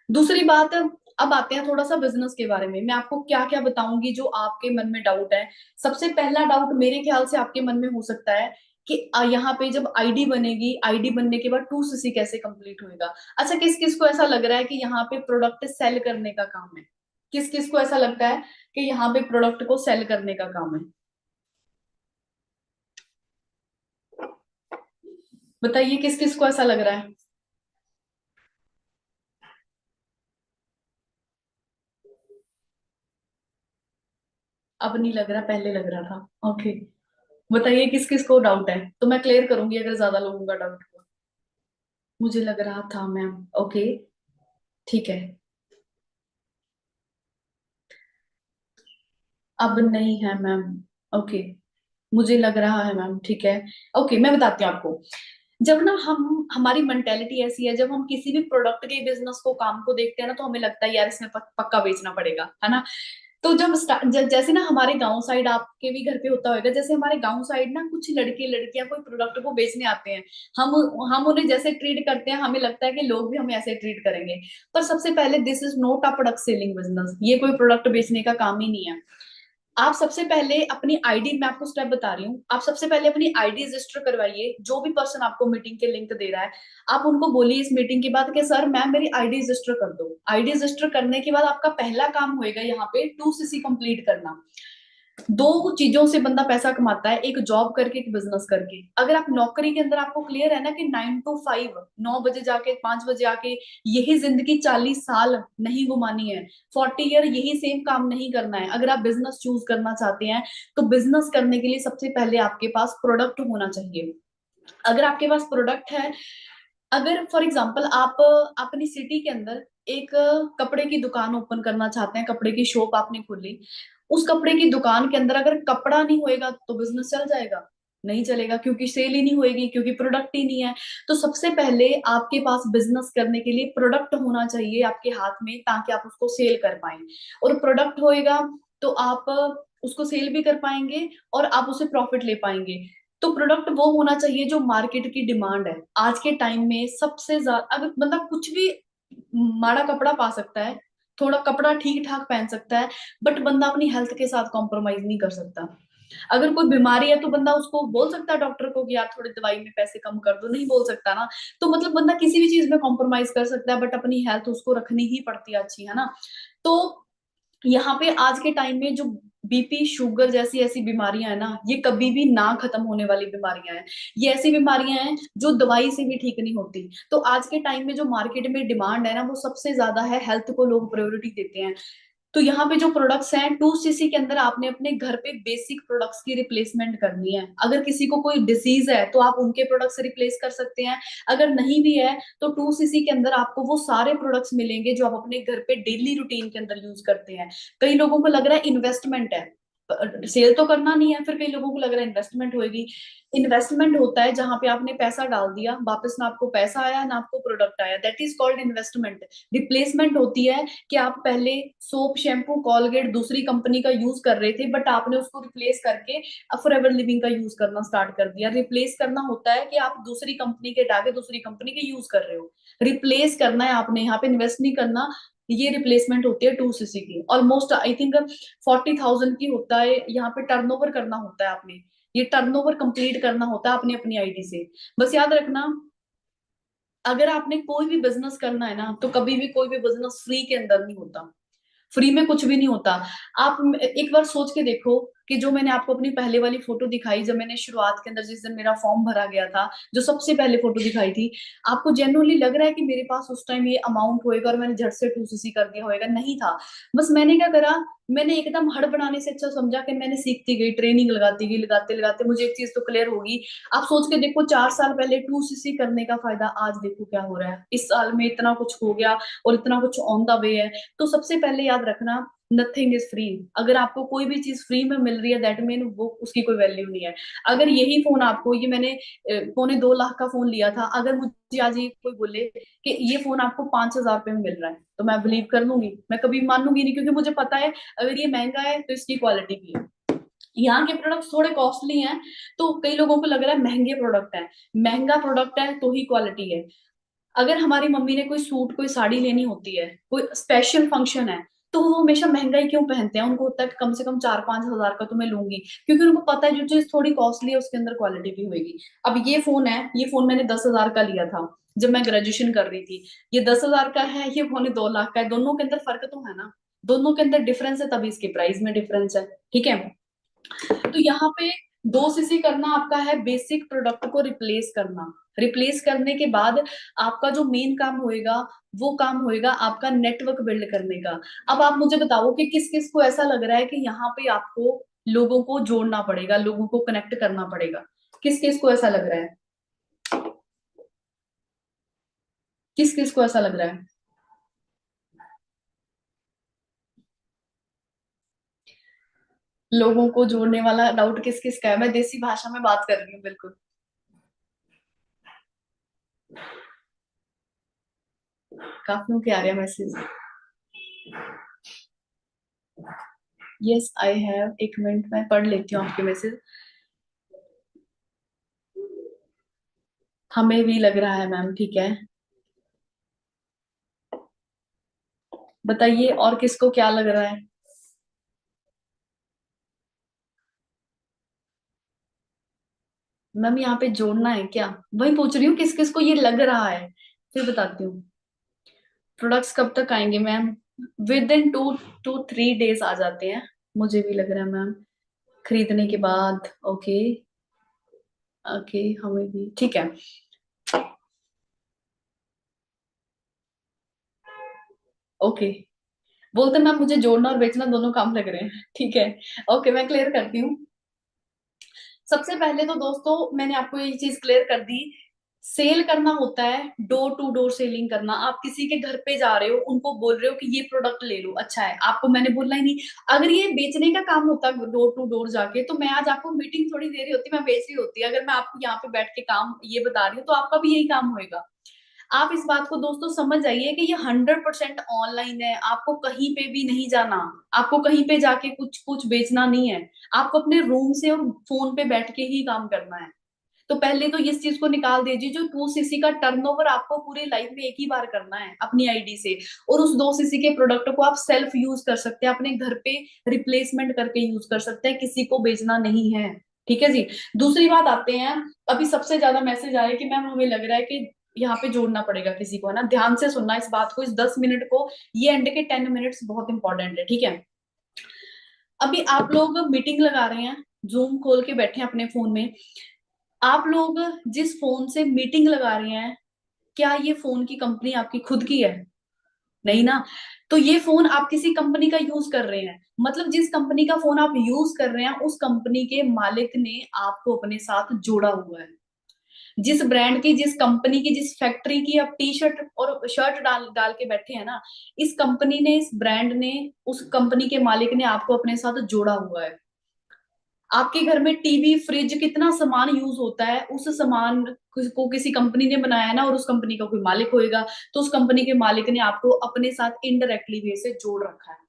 S1: दूसरी बात, अब आते हैं थोड़ा सा बिजनेस के बारे में। मैं आपको क्या क्या बताऊंगी जो आपके मन में डाउट है। सबसे पहला डाउट मेरे ख्याल से आपके मन में हो सकता है कि यहाँ पे जब आईडी बनेगी, आईडी बनने के बाद 2CC कैसे कंप्लीट होएगा? अच्छा, किस किस को ऐसा लग रहा है कि यहाँ पे प्रोडक्ट सेल करने का काम है? किस किस को ऐसा लगता है कि यहाँ पे प्रोडक्ट को सेल करने का काम है? बताइए, किस किस को ऐसा लग रहा है? अब नहीं लग रहा, पहले लग रहा था। ओके, बताइए किस किस को डाउट है, तो मैं क्लियर करूंगी अगर ज्यादा लोगों का डाउट हो। मुझे लग रहा था मैम। ओके, ठीक है। अब नहीं है मैम। ओके, मुझे लग रहा है मैम, ठीक है। ओके, मैं बताती हूँ आपको। जब ना हम, हमारी मेंटेलिटी ऐसी है, जब हम किसी भी प्रोडक्ट के बिजनेस को, काम को देखते हैं ना, तो हमें लगता है यार इसमें पक्का बेचना पड़ेगा, है ना? तो जैसे ना हमारे गांव साइड, आपके भी घर पे होता होगा, जैसे हमारे गांव साइड ना कुछ लड़के लड़कियां कोई प्रोडक्ट को बेचने आते हैं, हम उन्हें जैसे ट्रीट करते हैं, हमें लगता है कि लोग भी हमें ऐसे ट्रीट करेंगे। पर सबसे पहले, this is not a product selling business, ये कोई प्रोडक्ट बेचने का काम ही नहीं है। आप सबसे पहले अपनी आईडी, मैं आपको स्टेप बता रही हूँ, आप सबसे पहले अपनी आईडी रजिस्टर करवाइए। जो भी पर्सन आपको मीटिंग के लिंक दे रहा है, आप उनको बोलिए इस मीटिंग के बाद कि सर मैम मेरी आईडी रजिस्टर कर दो। आईडी रजिस्टर करने के बाद आपका पहला काम होएगा यहाँ पे 2CC कंप्लीट करना। दो चीजों से बंदा पैसा कमाता है, एक जॉब करके, एक बिजनेस करके। अगर आप नौकरी के अंदर आपको क्लियर है ना कि 9 to 5, 9 बजे जाके 5 बजे आके यही जिंदगी 40 साल नहीं घुमानी है, 40 ईयर यही सेम काम नहीं करना है। अगर आप बिजनेस चूज करना चाहते हैं तो बिजनेस करने के लिए सबसे पहले आपके पास प्रोडक्ट होना चाहिए। अगर आपके पास प्रोडक्ट है, अगर फॉर एग्जांपल आप अपनी सिटी के अंदर एक कपड़े की दुकान ओपन करना चाहते हैं, कपड़े की शॉप आपने खोली, उस कपड़े की दुकान के अंदर अगर कपड़ा नहीं होएगा तो बिजनेस चल जाएगा? नहीं चलेगा, क्योंकि सेल ही नहीं होएगी, क्योंकि प्रोडक्ट ही नहीं है। तो सबसे पहले आपके पास बिजनेस करने के लिए प्रोडक्ट होना चाहिए आपके हाथ में, ताकि आप उसको सेल कर पाए। और प्रोडक्ट होएगा तो आप उसको सेल भी कर पाएंगे और आप उसे प्रॉफिट ले पाएंगे। तो प्रोडक्ट वो होना चाहिए जो मार्केट की डिमांड है। आज के टाइम में सबसे ज्यादा, अगर बंदा कुछ भी माड़ा कपड़ा पा सकता है, थोड़ा कपड़ा ठीक ठाक पहन सकता है, बट बंदा अपनी हेल्थ के साथ कॉम्प्रोमाइज नहीं कर सकता। अगर कोई बीमारी है तो बंदा उसको बोल सकता है डॉक्टर को कि यार थोड़ी दवाई में पैसे कम कर दो, नहीं बोल सकता ना। तो मतलब बंदा किसी भी चीज में कॉम्प्रोमाइज कर सकता है, बट अपनी हेल्थ उसको रखनी ही पड़ती है अच्छी, है ना। तो यहाँ पे आज के टाइम में जो बीपी शुगर जैसी ऐसी बीमारियां है ना, ये कभी भी ना खत्म होने वाली बीमारियां हैं। ये ऐसी बीमारियां हैं जो दवाई से भी ठीक नहीं होती। तो आज के टाइम में जो मार्केट में डिमांड है ना, वो सबसे ज्यादा है, हेल्थ को लोग प्रायोरिटी देते हैं। तो यहाँ पे जो प्रोडक्ट्स हैं 2cc के अंदर, आपने अपने घर पे बेसिक प्रोडक्ट्स की रिप्लेसमेंट करनी है। अगर किसी को कोई डिजीज है तो आप उनके प्रोडक्ट्स से रिप्लेस कर सकते हैं। अगर नहीं भी है तो 2cc के अंदर आपको वो सारे प्रोडक्ट्स मिलेंगे जो आप अपने घर पे डेली रूटीन के अंदर यूज करते हैं। कई लोगों को लग रहा है इन्वेस्टमेंट है, सेल तो करना नहीं है, फिर कई लोगों को लग रहा है इन्वेस्टमेंट होगी। इन्वेस्टमेंट होता है जहां पे आपने पैसा डाल दिया, वापस ना आपको पैसा आया ना आपको प्रोडक्ट आया, that is called investment. Replacement होती है कि आप पहले सोप शैम्पू कॉलगेट दूसरी कंपनी का यूज कर रहे थे, बट आपने उसको रिप्लेस करके फॉरएवर लिविंग का यूज करना स्टार्ट कर दिया। रिप्लेस करना होता है कि आप दूसरी कंपनी के हटा के दूसरी कंपनी के यूज कर रहे हो। रिप्लेस करना है आपने, यहाँ पे इन्वेस्ट नहीं करना। ये रिप्लेसमेंट होती है 2cc की, ऑलमोस्ट आई थिंक 40,000 की होता है। यहाँ पे टर्नओवर करना होता है आपने, ये टर्नओवर कंप्लीट करना होता है अपनी अपनी आईडी से। बस याद रखना, अगर आपने कोई भी बिजनेस करना है ना, तो कभी भी कोई भी बिजनेस फ्री के अंदर नहीं होता। फ्री में कुछ भी नहीं होता। आप एक बार सोच के देखो कि जो मैंने आपको अपनी पहले वाली फोटो दिखाई, जब मैंने शुरुआत के अंदर जिस दिन मेरा फॉर्म भरा गया था, जो सबसे पहले फोटो दिखाई थी, आपको जेन्युइनली लग रहा है कि मेरे पास उस टाइम ये अमाउंट होएगा और मैंने झट से 2cc कर दिया होएगा? नहीं था। बस मैंने क्या करा, मैंने एकदम हड़ बनाने से अच्छा समझा कि मैंने सीखती गई, ट्रेनिंग लगाती गई, लगाते लगाते मुझे एक चीज तो क्लियर होगी। आप सोच के देखो, 4 साल पहले 2cc करने का फायदा आज देखो क्या हो रहा है, इस साल में इतना कुछ हो गया और इतना कुछ ऑन द वे है। तो सबसे पहले याद रखना, नथिंग इज फ्री। अगर आपको कोई भी चीज फ्री में मिल रही है, दैट मीन वो उसकी कोई वैल्यू नहीं है। अगर यही फोन आपको, ये मैंने 2.25 लाख का फोन लिया था, अगर मुझे आज ये कोई बोले कि ये फोन आपको 5,000 रुपए में मिल रहा है, तो मैं बिलीव कर लूंगी? मैं कभी मानूंगी नहीं, क्योंकि मुझे पता है अगर ये महंगा है तो इसकी क्वालिटी भी है। यहाँ के प्रोडक्ट्स थोड़े कॉस्टली हैं, तो कई लोगों को लग रहा है महंगे प्रोडक्ट है। महंगा प्रोडक्ट है तो ही क्वालिटी है। अगर हमारी मम्मी ने कोई सूट कोई साड़ी लेनी होती है, कोई स्पेशल फंक्शन है, तो वो हमेशा महंगा ही क्यों पहनते हैं? उनको होता है कि कम से कम 4-5 हजार का तो मैं लूंगी, क्योंकि उनको पता है जो चीज थोड़ी कॉस्टली है उसके अंदर क्वालिटी भी होगी। अब ये फोन है, ये फोन मैंने 10,000 का लिया था जब मैं ग्रेजुएशन कर रही थी। ये 10,000 का है, ये फोन 2 लाख का है। दोनों के अंदर फर्क तो है ना, दोनों के अंदर डिफरेंस है, तभी इसके प्राइस में डिफरेंस है। ठीक है। तो यहाँ पे 2cc करना आपका है बेसिक प्रोडक्ट को रिप्लेस करना। रिप्लेस करने के बाद आपका जो मेन काम होएगा, वो काम होएगा आपका नेटवर्क बिल्ड करने का। अब आप मुझे बताओ कि किस किस को ऐसा लग रहा है कि यहाँ पे आपको लोगों को जोड़ना पड़ेगा, लोगों को कनेक्ट करना पड़ेगा? किस किस को ऐसा लग रहा है? किस किस को ऐसा लग रहा है? लोगों को जोड़ने वाला डाउट किस किस का है? मैं देसी भाषा में बात कर रही हूँ बिल्कुल। काफियों के आ रहे हैं मैसेज। यस आई हैव, एक मिनट मैं पढ़ लेती हूँ आपके मैसेज। हमें भी लग रहा है मैम, ठीक है। बताइए और किसको क्या लग रहा है? मैम यहाँ पे जोड़ना है क्या? वही पूछ रही हूँ, किस किस को ये लग रहा है, फिर बताती हूँ। प्रोडक्ट्स कब तक आएंगे ma'am? With in 2 to 3 days आ जाते हैं, मुझे भी लग रहा है मैम। खरीदने के बाद, ओके। ओके, हमें भी ठीक है। ओके, बोलते मैम मुझे जोड़ना और बेचना दोनों काम लग रहे हैं, ठीक है। ओके, मैं क्लियर करती हूँ। सबसे पहले तो दोस्तों मैंने आपको ये चीज क्लियर कर दी, सेल करना होता है डोर टू डोर सेलिंग करना। आप किसी के घर पे जा रहे हो, उनको बोल रहे हो कि ये प्रोडक्ट ले लो, अच्छा है, आपको मैंने बोलना ही नहीं। अगर ये बेचने का काम होता डोर टू डोर जाके, तो मैं आज आपको मीटिंग थोड़ी दे रही होती, मैं बेच रही होती। अगर मैं आपको यहाँ पे बैठ के काम ये बता रही हूँ, तो आपका भी यही काम होएगा। आप इस बात को दोस्तों समझ जाइए कि ये 100% ऑनलाइन है, आपको कहीं पे भी नहीं जाना, आपको कहीं पे जाके कुछ कुछ बेचना नहीं है। आपको अपने रूम से और फोन पे बैठ के ही काम करना है। तो पहले तो इस चीज को निकाल दीजिए, जो 2 सीसी का टर्नओवर आपको पूरी लाइफ में एक ही बार करना है अपनी आईडी से, और उस 2 सीसी के प्रोडक्ट को आप सेल्फ यूज कर सकते हैं, अपने घर पे रिप्लेसमेंट करके यूज कर सकते हैं, किसी को बेचना नहीं है। ठीक है जी। दूसरी बात आते हैं, अभी सबसे ज्यादा मैसेज आया कि मैम हमें लग रहा है कि यहाँ पे जोड़ना पड़ेगा किसी को, है ना। ध्यान से सुनना इस बात को, इस 10 मिनट को, ये एंड के 10 मिनट्स बहुत इंपॉर्टेंट है, ठीक है। अभी आप लोग मीटिंग लगा रहे हैं, जूम खोल के बैठे हैं अपने फोन में। आप लोग जिस फोन से मीटिंग लगा रहे हैं, क्या ये फोन की कंपनी आपकी खुद की है? नहीं ना। तो ये फोन आप किसी कंपनी का यूज कर रहे हैं, मतलब जिस कंपनी का फोन आप यूज कर रहे हैं, उस कंपनी के मालिक ने आपको अपने साथ जोड़ा हुआ है। जिस ब्रांड की, जिस कंपनी की, जिस फैक्ट्री की आप टी शर्ट और शर्ट डाल डाल के बैठे हैं ना, इस कंपनी ने, इस ब्रांड ने, उस कंपनी के मालिक ने आपको अपने साथ जोड़ा हुआ है। आपके घर में टीवी, फ्रिज, कितना सामान यूज होता है, उस सामान को किसी कंपनी ने बनाया है ना, और उस कंपनी का कोई मालिक होएगा, तो उस कंपनी के मालिक ने आपको अपने साथ इनडायरेक्टली वे से जोड़ रखा है।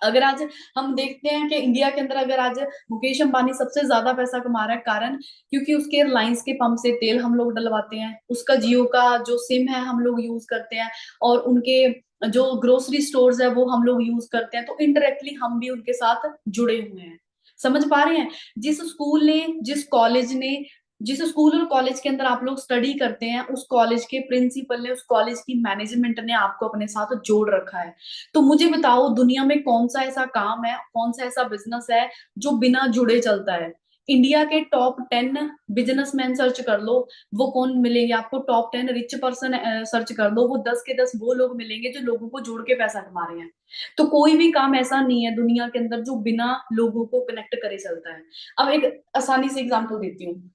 S1: अगर आज हम देखते हैं कि इंडिया के अंदर अगर आज मुकेश अंबानी सबसे ज्यादा पैसा कमा रहा है, कारण क्योंकि उसके एयरलाइंस के पंप से तेल हम लोग डलवाते हैं, उसका जियो का जो सिम है हम लोग यूज करते हैं, और उनके जो ग्रोसरी स्टोर्स है वो हम लोग यूज करते हैं, तो इनडायरेक्टली हम भी उनके साथ जुड़े हुए हैं। समझ पा रहे हैं? जिस स्कूल ने, जिस कॉलेज ने, जिस स्कूल और कॉलेज के अंदर आप लोग स्टडी करते हैं, उस कॉलेज के प्रिंसिपल ने, उस कॉलेज की मैनेजमेंट ने आपको अपने साथ जोड़ रखा है। तो मुझे बताओ, दुनिया में कौन सा ऐसा काम है, कौन सा ऐसा बिजनेस है जो बिना जुड़े चलता है? इंडिया के टॉप 10 बिजनेसमैन सर्च कर लो, वो कौन मिलेंगे आपको? टॉप 10 रिच पर्सन सर्च कर लो, वो 10 के 10 वो लोग मिलेंगे जो लोगों को जोड़ के पैसा कमा रहे हैं। तो कोई भी काम ऐसा नहीं है दुनिया के अंदर जो बिना लोगों को कनेक्ट करे चलता है। अब एक आसानी से एग्जांपल देती हूँ।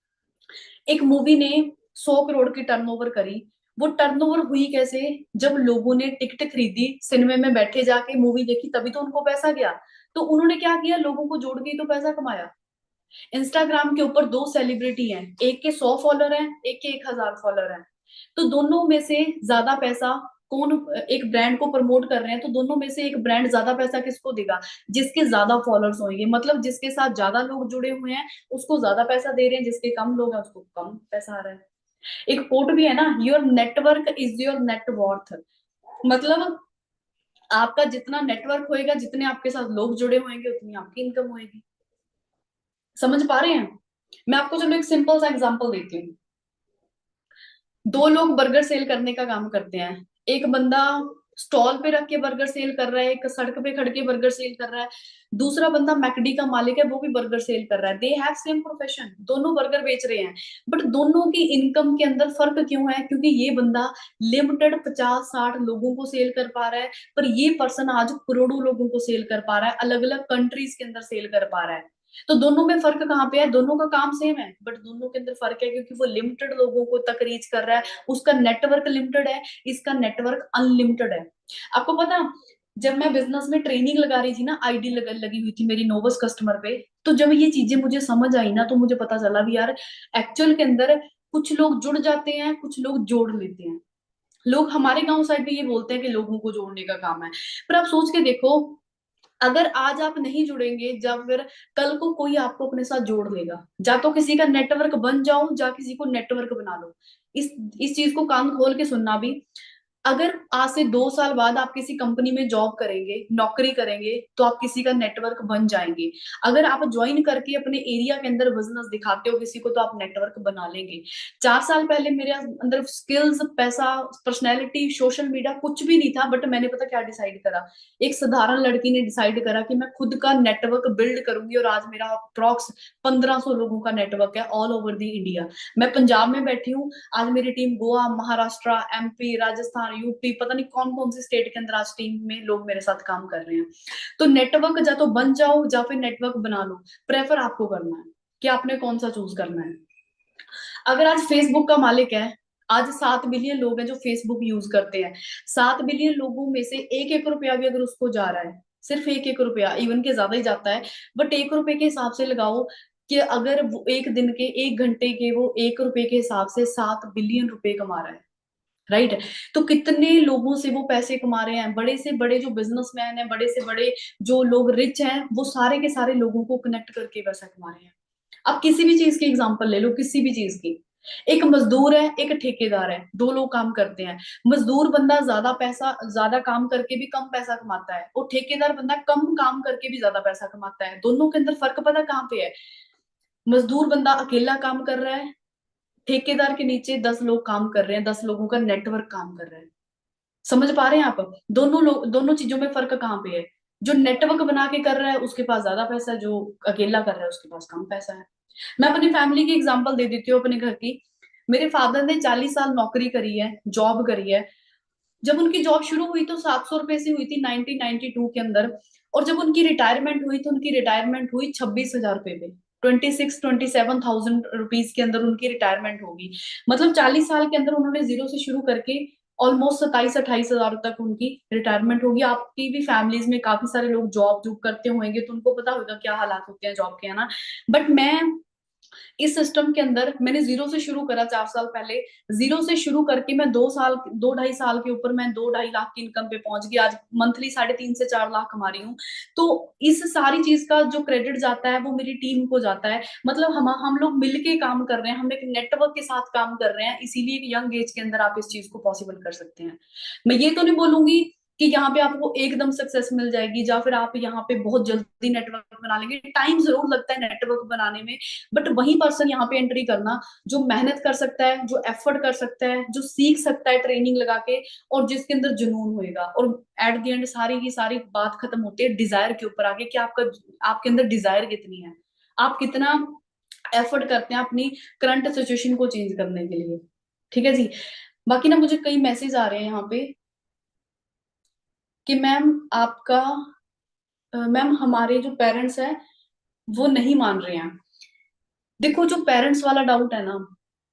S1: एक मूवी ने 100 करोड़ की टर्नओवर करी। वो टर्नओवर हुई कैसे? जब लोगों ने टिकट खरीदी, सिनेमा में बैठे जाके मूवी देखी, तभी तो उनको पैसा गया। तो उन्होंने क्या किया? लोगों को जोड़ के ही तो पैसा कमाया। इंस्टाग्राम के ऊपर दो सेलिब्रिटी हैं, एक के 100 फॉलोअर हैं, एक के 1000 फॉलोअर हैं। तो दोनों में से ज्यादा पैसा कौन? एक ब्रांड को प्रमोट कर रहे हैं, तो दोनों में से एक ब्रांड ज्यादा पैसा किसको देगा? जिसके ज्यादा फॉलोअर्स होंगे, मतलब जिसके साथ ज्यादा लोग जुड़े हुए हैं उसको ज्यादा पैसा दे रहे हैं, जिसके कम लोग हैं उसको कम पैसा आ रहा है। एक कोट भी है ना, your network is your net worth. मतलब आपका जितना नेटवर्क होएगा, जितने आपके साथ लोग जुड़े होंगे, उतनी आपकी इनकम होएगी। समझ पा रहे हैं? मैं आपको चलो एक सिंपल सा एग्जांपल देती हूँ। दो लोग बर्गर सेल करने का काम करते हैं। एक बंदा स्टॉल पे रख के बर्गर सेल कर रहा है, एक सड़क पे खड़ के बर्गर सेल कर रहा है। दूसरा बंदा मैकडी का मालिक है, वो भी बर्गर सेल कर रहा है। दे हैव सेम प्रोफेशन, दोनों बर्गर बेच रहे हैं। बट दोनों की इनकम के अंदर फर्क क्यों है? क्योंकि ये बंदा लिमिटेड 50-60 लोगों को सेल कर पा रहा है, पर ये पर्सन आज करोड़ों लोगों को सेल कर पा रहा है, अलग अलग कंट्रीज के अंदर सेल कर पा रहा है। तो दोनों में फर्क कहाँ पे है? दोनों का काम सेम है, बट दोनों के अंदर फर्क है क्योंकि वो लिमिटेड लोगों को तक रीच कर रहा है, उसका नेटवर्क लिमिटेड है, इसका नेटवर्क अनलिमिटेड है। आपको पता, जब मैं बिजनेस में ट्रेनिंग लगा रही थी ना, आईडी लगी हुई थी मेरी नोवस कस्टमर पे, तो जब ये चीजें मुझे समझ आई ना, तो मुझे पता चला भी यार, एक्चुअल के अंदर कुछ लोग जुड़ जाते हैं, कुछ लोग जोड़ लेते हैं। लोग हमारे गांव साइड में ये बोलते हैं कि लोगों को जोड़ने का काम है, पर आप सोच के देखो, अगर आज आप नहीं जुड़ेंगे, जब फिर कल को कोई आपको अपने साथ जोड़ लेगा। जा तो किसी का नेटवर्क बन जाओ, जा किसी को नेटवर्क बना लो। इस चीज को कान खोल के सुनना भी। अगर आज से 2 साल बाद आप किसी कंपनी में जॉब करेंगे, नौकरी करेंगे, तो आप किसी का नेटवर्क बन जाएंगे। अगर आप ज्वाइन करके अपने एरिया के अंदर बिजनेस दिखाते हो किसी को, तो आप नेटवर्क बना लेंगे। 4 साल पहले मेरे अंदर स्किल्स, पैसा, पर्सनैलिटी, सोशल मीडिया कुछ भी नहीं था, बट मैंने पता क्या डिसाइड करा। एक साधारण लड़की ने डिसाइड करा कि मैं खुद का नेटवर्क बिल्ड करूंगी, और आज मेरा अप्रॉक्स 1500 लोगों का नेटवर्क है ऑल ओवर दी इंडिया। मैं पंजाब में बैठी हूँ, आज मेरी team Goa, Maharashtra, MP, Rajasthan, UP, पता नहीं कौन कौन सी स्टेट के अंदर आज टीम में लोग मेरे साथ काम कर रहे हैं। तो नेटवर्क या तो बन जाओ या फिर नेटवर्क बना लो, प्रेफर आपको करना है कि आपने कौन सा चूज करना है। अगर आज फेसबुक का मालिक है, आज 7 बिलियन लोग हैं जो फेसबुक यूज करते हैं। 7 बिलियन लोगों में से एक एक रुपया भी अगर उसको जा रहा है, सिर्फ एक एक रुपया, इवन के ज्यादा ही जाता है, बट 1 रुपए के हिसाब से लगाओ कि अगर वो एक दिन के, 1 घंटे के, वो 1 रुपए के हिसाब से 7 बिलियन रुपए कमा रहा है, राइट। तो कितने लोगों से वो पैसे कमा रहे हैं, बड़े से बड़े जो बिजनेसमैन है, बड़े से बड़े जो लोग रिच हैं, वो सारे के सारे लोगों को कनेक्ट करके पैसा कमा रहे हैं। आप किसी भी चीज की एग्जांपल ले लो, किसी भी चीज की। एक मजदूर है, एक ठेकेदार है, दो लोग काम करते हैं। मजदूर बंदा ज्यादा पैसा, ज्यादा काम करके भी कम पैसा कमाता है, और ठेकेदार बंदा कम काम करके भी ज्यादा पैसा कमाता है। दोनों के अंदर फर्क पता कहाँ पे है? मजदूर बंदा अकेला काम कर रहा है, ठेकेदार के नीचे 10 लोग काम कर रहे हैं, 10 लोगों का नेटवर्क काम कर रहा है। समझ पा रहे हैं आप? दोनों लोग, दोनों चीजों में फर्क कहाँ पे है? जो नेटवर्क बना के कर रहा है उसके पास ज्यादा पैसा है, जो अकेला कर रहा है उसके पास कम पैसा है। मैं अपनी फैमिली की एग्जांपल दे देती हूँ, अपने घर की। मेरे फादर ने 40 साल नौकरी करी है, जॉब करी है। जब उनकी जॉब शुरू हुई तो 700 रुपए से हुई थी 1992 के अंदर, और जब उनकी रिटायरमेंट हुई तो उनकी रिटायरमेंट हुई 26,000 रुपए पे। 27,000 रुपीज के अंदर उनकी रिटायरमेंट होगी। मतलब 40 साल के अंदर उन्होंने जीरो से शुरू करके ऑलमोस्ट 27-28 हजार तक उनकी रिटायरमेंट होगी। आपकी भी फैमिलीज में काफी सारे लोग जॉब जॉब करते होंगे, तो उनको पता होगा क्या हालात होते हैं जॉब के, है ना। बट मैं इस सिस्टम के अंदर, मैंने जीरो से शुरू करा 4 साल पहले। जीरो से शुरू करके मैं 2 साल, 2 ढाई साल के ऊपर मैं 2-2.5 लाख की इनकम पे पहुंच गई। आज मंथली 3.5 से 4 लाख कमा रही हूँ। तो इस सारी चीज का जो क्रेडिट जाता है वो मेरी टीम को जाता है। मतलब हम लोग मिलके काम कर रहे हैं, हम एक नेटवर्क के साथ काम कर रहे हैं, इसीलिए एक यंग एज के अंदर आप इस चीज को पॉसिबल कर सकते हैं। मैं ये तो नहीं बोलूंगी कि यहाँ पे आपको एकदम सक्सेस मिल जाएगी, या फिर आप यहाँ पे बहुत जल्दी नेटवर्क बना लेंगे। टाइम जरूर लगता है नेटवर्क बनाने में, बट वही पर्सन यहाँ पे एंट्री करना जो मेहनत कर सकता है, जो एफर्ट कर सकता है, जो सीख सकता है ट्रेनिंग लगा के, और जिसके अंदर जुनून होएगा। और एट द एंड सारी की सारी बात खत्म होती है डिजायर के ऊपर आके, कि आपका, आपके अंदर डिजायर कितनी है, आप कितना एफर्ट करते हैं अपनी करंट सिचुएशन को चेंज करने के लिए। ठीक है जी। बाकी ना मुझे कई मैसेज आ रहे हैं यहाँ पे कि मैम आपका, मैम हमारे जो पेरेंट्स हैं वो नहीं मान रहे हैं। देखो, जो पेरेंट्स वाला डाउट है ना,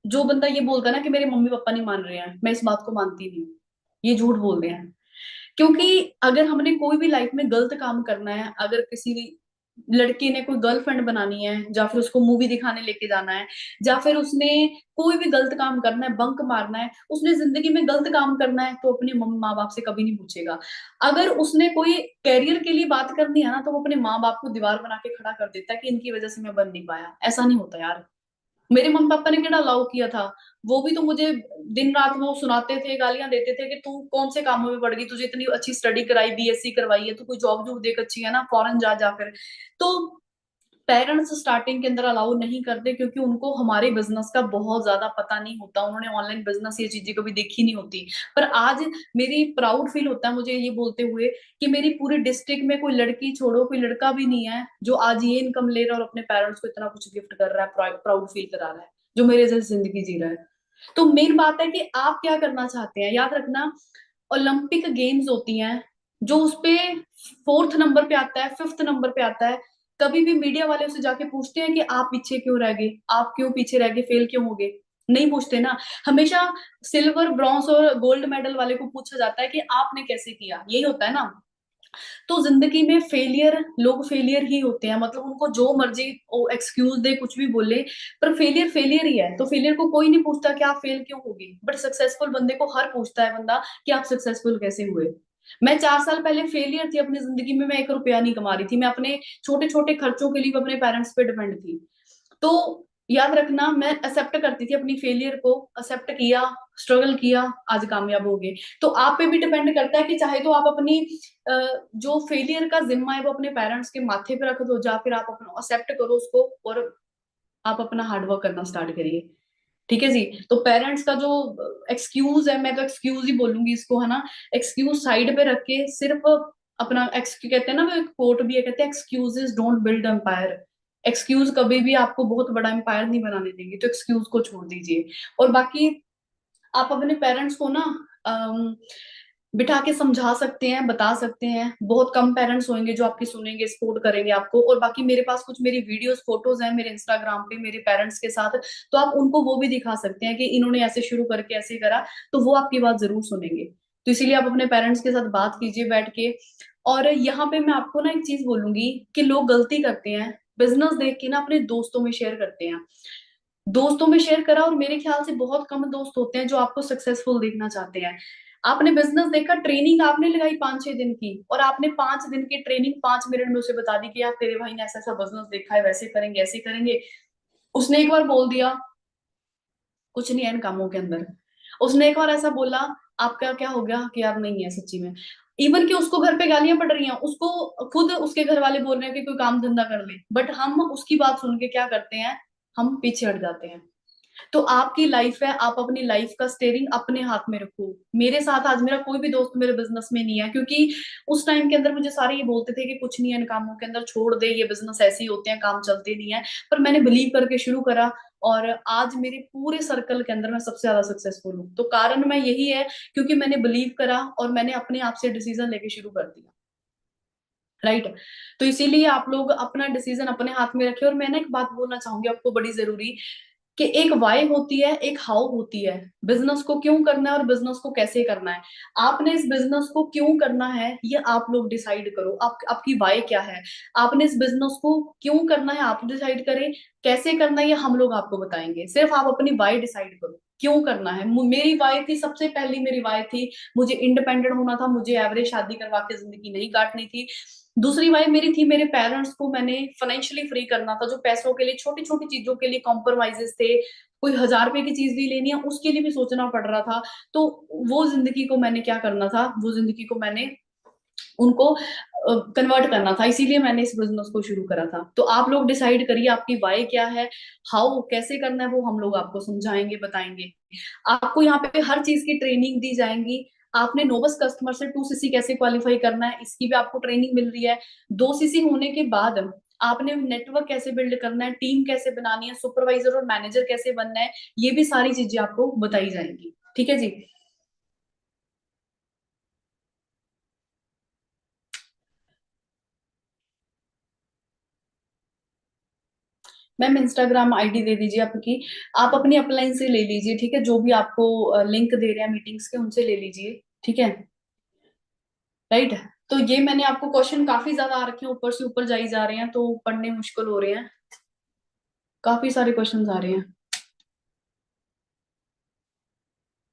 S1: जो बंदा ये बोलता है ना कि मेरे मम्मी पापा नहीं मान रहे हैं, मैं इस बात को मानती नहीं हूँ। ये झूठ बोल रहे हैं। क्योंकि अगर हमने कोई भी लाइफ में गलत काम करना है, अगर किसी लड़की ने कोई गर्लफ्रेंड बनानी है, या फिर उसको मूवी दिखाने लेके जाना है, या फिर उसने कोई भी गलत काम करना है, बंक मारना है, उसने जिंदगी में गलत काम करना है, तो अपने मम्मी माँ बाप से कभी नहीं पूछेगा। अगर उसने कोई कैरियर के लिए बात करनी है ना, तो वो अपने माँ बाप को दीवार बना के खड़ा कर देता है कि इनकी वजह से मैं बन नहीं पाया। ऐसा नहीं होता यार। मेरे मम्मी पापा ने केड़ा अलाउ किया था? वो भी तो मुझे दिन रात वो सुनाते थे, गालियां देते थे कि तू कौन से कामों में पड़ गई, तुझे इतनी अच्छी स्टडी कराई, बीएससी करवाई है, तू कोई जॉब जॉब देख अच्छी है ना, फॉरेन जा फिर। तो पेरेंट्स स्टार्टिंग के अंदर अलाउ नहीं करते, क्योंकि उनको हमारे बिजनेस का बहुत ज्यादा पता नहीं होता, उन्होंने ऑनलाइन बिजनेस ये चीजें कभी देखी नहीं होती। पर आज मेरी प्राउड फील होता है मुझे ये बोलते हुए कि मेरी पूरे डिस्ट्रिक्ट में कोई लड़की छोड़ो, कोई लड़का भी नहीं है जो आज ये इनकम ले रहा है और अपने पेरेंट्स को इतना कुछ गिफ्ट कर रहा है, प्राउड फील करा रहा है, जो मेरे जैसे जिंदगी जी रहा है। तो मेन बात है कि आप क्या करना चाहते हैं। याद रखना, ओलंपिक गेम्स होती हैं, जो उसपे 4th नंबर पे आता है, 5th नंबर पे आता है, कभी भी मीडिया वाले उससे जाके पूछते हैं कि आप पीछे क्यों रह गए, आप क्यों पीछे रह गए, फेल क्यों हो गए? नहीं पूछते ना। हमेशा सिल्वर, ब्रॉन्ज और गोल्ड मेडल वाले को पूछा जाता है कि आपने कैसे किया, यही होता है ना। तो जिंदगी में फेलियर, लोग फेलियर ही होते हैं, मतलब उनको जो मर्जी एक्सक्यूज दे, कुछ भी बोले, पर फेलियर फेलियर ही है। तो फेलियर को कोई नहीं पूछता कि आप फेल क्यों होगे, बट सक्सेसफुल बंदे को हर पूछता है बंदा कि आप सक्सेसफुल कैसे हुए। मैं 4 साल पहले फेलियर थी अपनी जिंदगी में, मैं 1 रुपया नहीं कमा रही थी, मैं अपने छोटे छोटे खर्चों के लिए अपने पेरेंट्स पे डिपेंड थी। तो याद रखना, मैं एक्सेप्ट करती थी अपनी फेलियर को, एक्सेप्ट किया, स्ट्रगल किया, आज कामयाब हो गए। तो आप पे भी डिपेंड करता है कि चाहे तो आप अपनी जो फेलियर का जिम्मा है वो अपने पेरेंट्स के माथे पे रख दो, या फिर आप अपना एक्सेप्ट करो उसको और आप अपना हार्डवर्क करना स्टार्ट करिए। ठीक है जी। तो पेरेंट्स का जो एक्सक्यूज है, मैं तो एक्सक्यूज ही बोलूंगी इसको, है ना, एक्सक्यूज साइड पे रख के सिर्फ अपना कहते हैं ना, वो एक कोट भी है, कहते हैं excuses don't build empire. Excuse कभी भी आपको बहुत बड़ा एम्पायर नहीं बनाने देंगे, तो एक्सक्यूज को छोड़ दीजिए। और बाकी आप अपने पेरेंट्स को ना अम, बिठा के समझा सकते हैं, बता सकते हैं। बहुत कम पेरेंट्स होंगे जो आपकी सुनेंगे, सपोर्ट करेंगे आपको। और बाकी मेरे पास कुछ मेरी वीडियोस फोटोज हैं मेरे इंस्टाग्राम पे मेरे पेरेंट्स के साथ, तो आप उनको वो भी दिखा सकते हैं कि इन्होंने ऐसे शुरू करके ऐसे करा, तो वो आपकी बात जरूर सुनेंगे। तो इसीलिए आप अपने पेरेंट्स के साथ बात कीजिए बैठ के। और यहाँ पे मैं आपको ना एक चीज बोलूंगी कि लोग गलती करते हैं, बिजनेस देख के ना अपने दोस्तों में शेयर करते हैं। दोस्तों में शेयर करा, और मेरे ख्याल से बहुत कम दोस्त होते हैं जो आपको सक्सेसफुल देखना चाहते हैं। आपने बिजनेस देखा, ट्रेनिंग आपने लगाई 5-6 दिन की, और आपने 5 दिन की ट्रेनिंग 5 मिनट में उसे बता दी कि यार तेरे भाई ने ऐसा ऐसा बिजनेस देखा है, वैसे करेंगे ऐसे करेंगे। उसने एक बार बोल दिया, कुछ नहीं है इन कामों के अंदर। उसने एक बार ऐसा बोला, आपका क्या हो गया कि यार नहीं है सच्ची में। इवन कि उसको घर पे गालियां पड़ रही हैं, उसको खुद उसके घर वाले बोल रहे हैं कि कोई काम धंधा कर ले, बट हम उसकी बात सुन के क्या करते हैं, हम पीछे हट जाते हैं। तो आपकी लाइफ है, आप अपनी लाइफ का स्टेयरिंग अपने हाथ में रखो। मेरे साथ आज मेरा कोई भी दोस्त मेरे बिजनेस में नहीं है, क्योंकि उस टाइम के अंदर मुझे सारे ये बोलते थे कि कुछ नहीं है इन कामों के अंदर, छोड़ दे, ये बिजनेस ऐसे ही होते हैं, काम चलते नहीं है। पर मैंने बिलीव करके शुरू करा, और आज मेरे पूरे सर्कल के अंदर मैं सबसे ज्यादा सक्सेसफुल हूँ। तो कारण मैं यही है, क्योंकि मैंने बिलीव करा और मैंने अपने आप से डिसीजन लेके शुरू कर दिया। राइट। तो इसीलिए आप लोग अपना डिसीजन अपने हाथ में रखें। और मैं ना एक बात बोलना चाहूंगी आपको बड़ी जरूरी, कि एक वाई होती है, एक हाउ होती है। बिजनेस को क्यों करना है और बिजनेस को कैसे करना है। आपने इस बिजनेस को क्यों करना है ये आप लोग डिसाइड करो, आपकी वाई क्या है। आपने इस बिजनेस को क्यों करना है आप डिसाइड करें, कैसे करना है ये हम लोग आपको बताएंगे। सिर्फ आप अपनी वाई डिसाइड करो क्यों करना है। मेरी वाई थी, सबसे पहली मेरी वाई थी, मुझे इंडिपेंडेंट होना था, मुझे एवरेज शादी करवा के जिंदगी नहीं काटनी थी। दूसरी वाई मेरी थी, मेरे पेरेंट्स को मैंने फाइनेंशियली फ्री करना था, जो पैसों के लिए छोटी छोटी चीजों के लिए कॉम्प्रोमाइजेस थे। कोई 1000 रुपए की चीज भी लेनी है उसके लिए भी सोचना पड़ रहा था। तो वो जिंदगी को मैंने क्या करना था, वो जिंदगी को मैंने उनको कन्वर्ट करना था, इसीलिए मैंने इस बिजनेस को शुरू करा था। तो आप लोग डिसाइड करिए आपकी वाई क्या है, हाउ कैसे करना है, वो हम लोग आपको समझाएंगे, बताएंगे। आपको यहाँ पे हर चीज की ट्रेनिंग दी जाएंगी। आपने नोबस कस्टमर से 2 सीसी कैसे क्वालिफाई करना है इसकी भी आपको ट्रेनिंग मिल रही है। 2 सीसी होने के बाद आपने नेटवर्क कैसे बिल्ड करना है, टीम कैसे बनानी है, सुपरवाइजर और मैनेजर कैसे बनना है, ये भी सारी चीजें आपको बताई जाएंगी। ठीक है जी। मैम इंस्टाग्राम आईडी दे दीजिए आपकी। आप अपनी अपलाइन से ले लीजिए, ठीक है, जो भी आपको लिंक दे रहे हैं मीटिंग्स के उनसे ले लीजिए। ठीक है। राइट। तो ये मैंने आपको क्वेश्चन काफी ज्यादा आ रखे हैं, ऊपर से ऊपर जाई जा रहे हैं, तो पढ़ने मुश्किल हो रहे हैं, काफी सारे क्वेश्चंस आ रहे हैं।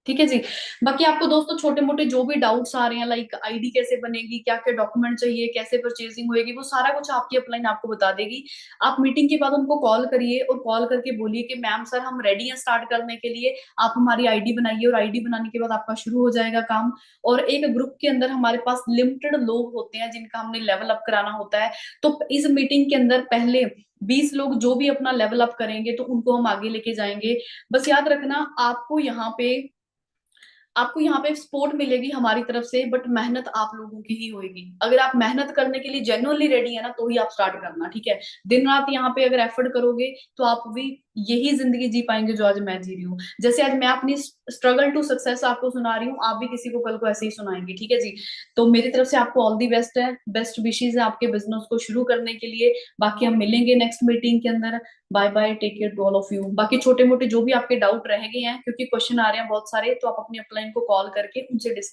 S1: ठीक है जी। बाकी आपको दोस्तों छोटे मोटे जो भी डाउट्स आ रहे हैं, लाइक आईडी कैसे बनेगी, क्या क्या डॉक्यूमेंट चाहिए, कैसे परचेजिंग होएगी, वो सारा कुछ आपकी अपलाइन आपको बता देगी। आप मीटिंग के बाद उनको कॉल करिए और कॉल करके बोलिए कि मैम सर हम रेडी हैं स्टार्ट करने के लिए, आप हमारी आईडी बनाइए, और आईडी बनाने के बाद आपका शुरू हो जाएगा काम। और एक ग्रुप के अंदर हमारे पास लिमिटेड लोग होते हैं जिनका हमने लेवल अप कराना होता है। तो इस मीटिंग के अंदर पहले 20 लोग जो भी अपना लेवल अप करेंगे तो उनको हम आगे लेके जाएंगे। बस याद रखना, आपको यहाँ पे सपोर्ट मिलेगी हमारी तरफ से, बट मेहनत आप लोगों की ही होगी। अगर आप मेहनत करने के लिए जेन्युइनली रेडी है ना, तो ही आप स्टार्ट करना। ठीक है। दिन रात यहाँ पे अगर एफर्ट करोगे तो आप भी यही जिंदगी जी पाएंगे जो आज मैं जी रही हूँ। जैसे आज मैं अपनी स्ट्रगल टू सक्सेस आपको सुना रही हूँ, आप भी किसी को कल को ऐसे ही सुनाएंगे। ठीक है जी। तो मेरी तरफ से आपको ऑल दी बेस्ट है, बेस्ट विशेष है आपके बिजनेस को शुरू करने के लिए। बाकी हम मिलेंगे नेक्स्ट मीटिंग के अंदर। Bye bye, take care to all of you. बाकी छोटे मोटे जो भी आपके डाउट रह गए हैं, क्योंकि क्वेश्चन आ रहे हैं बहुत सारे, तो आप अपनी अपलाइन को कॉल करके उनसे डिस्कस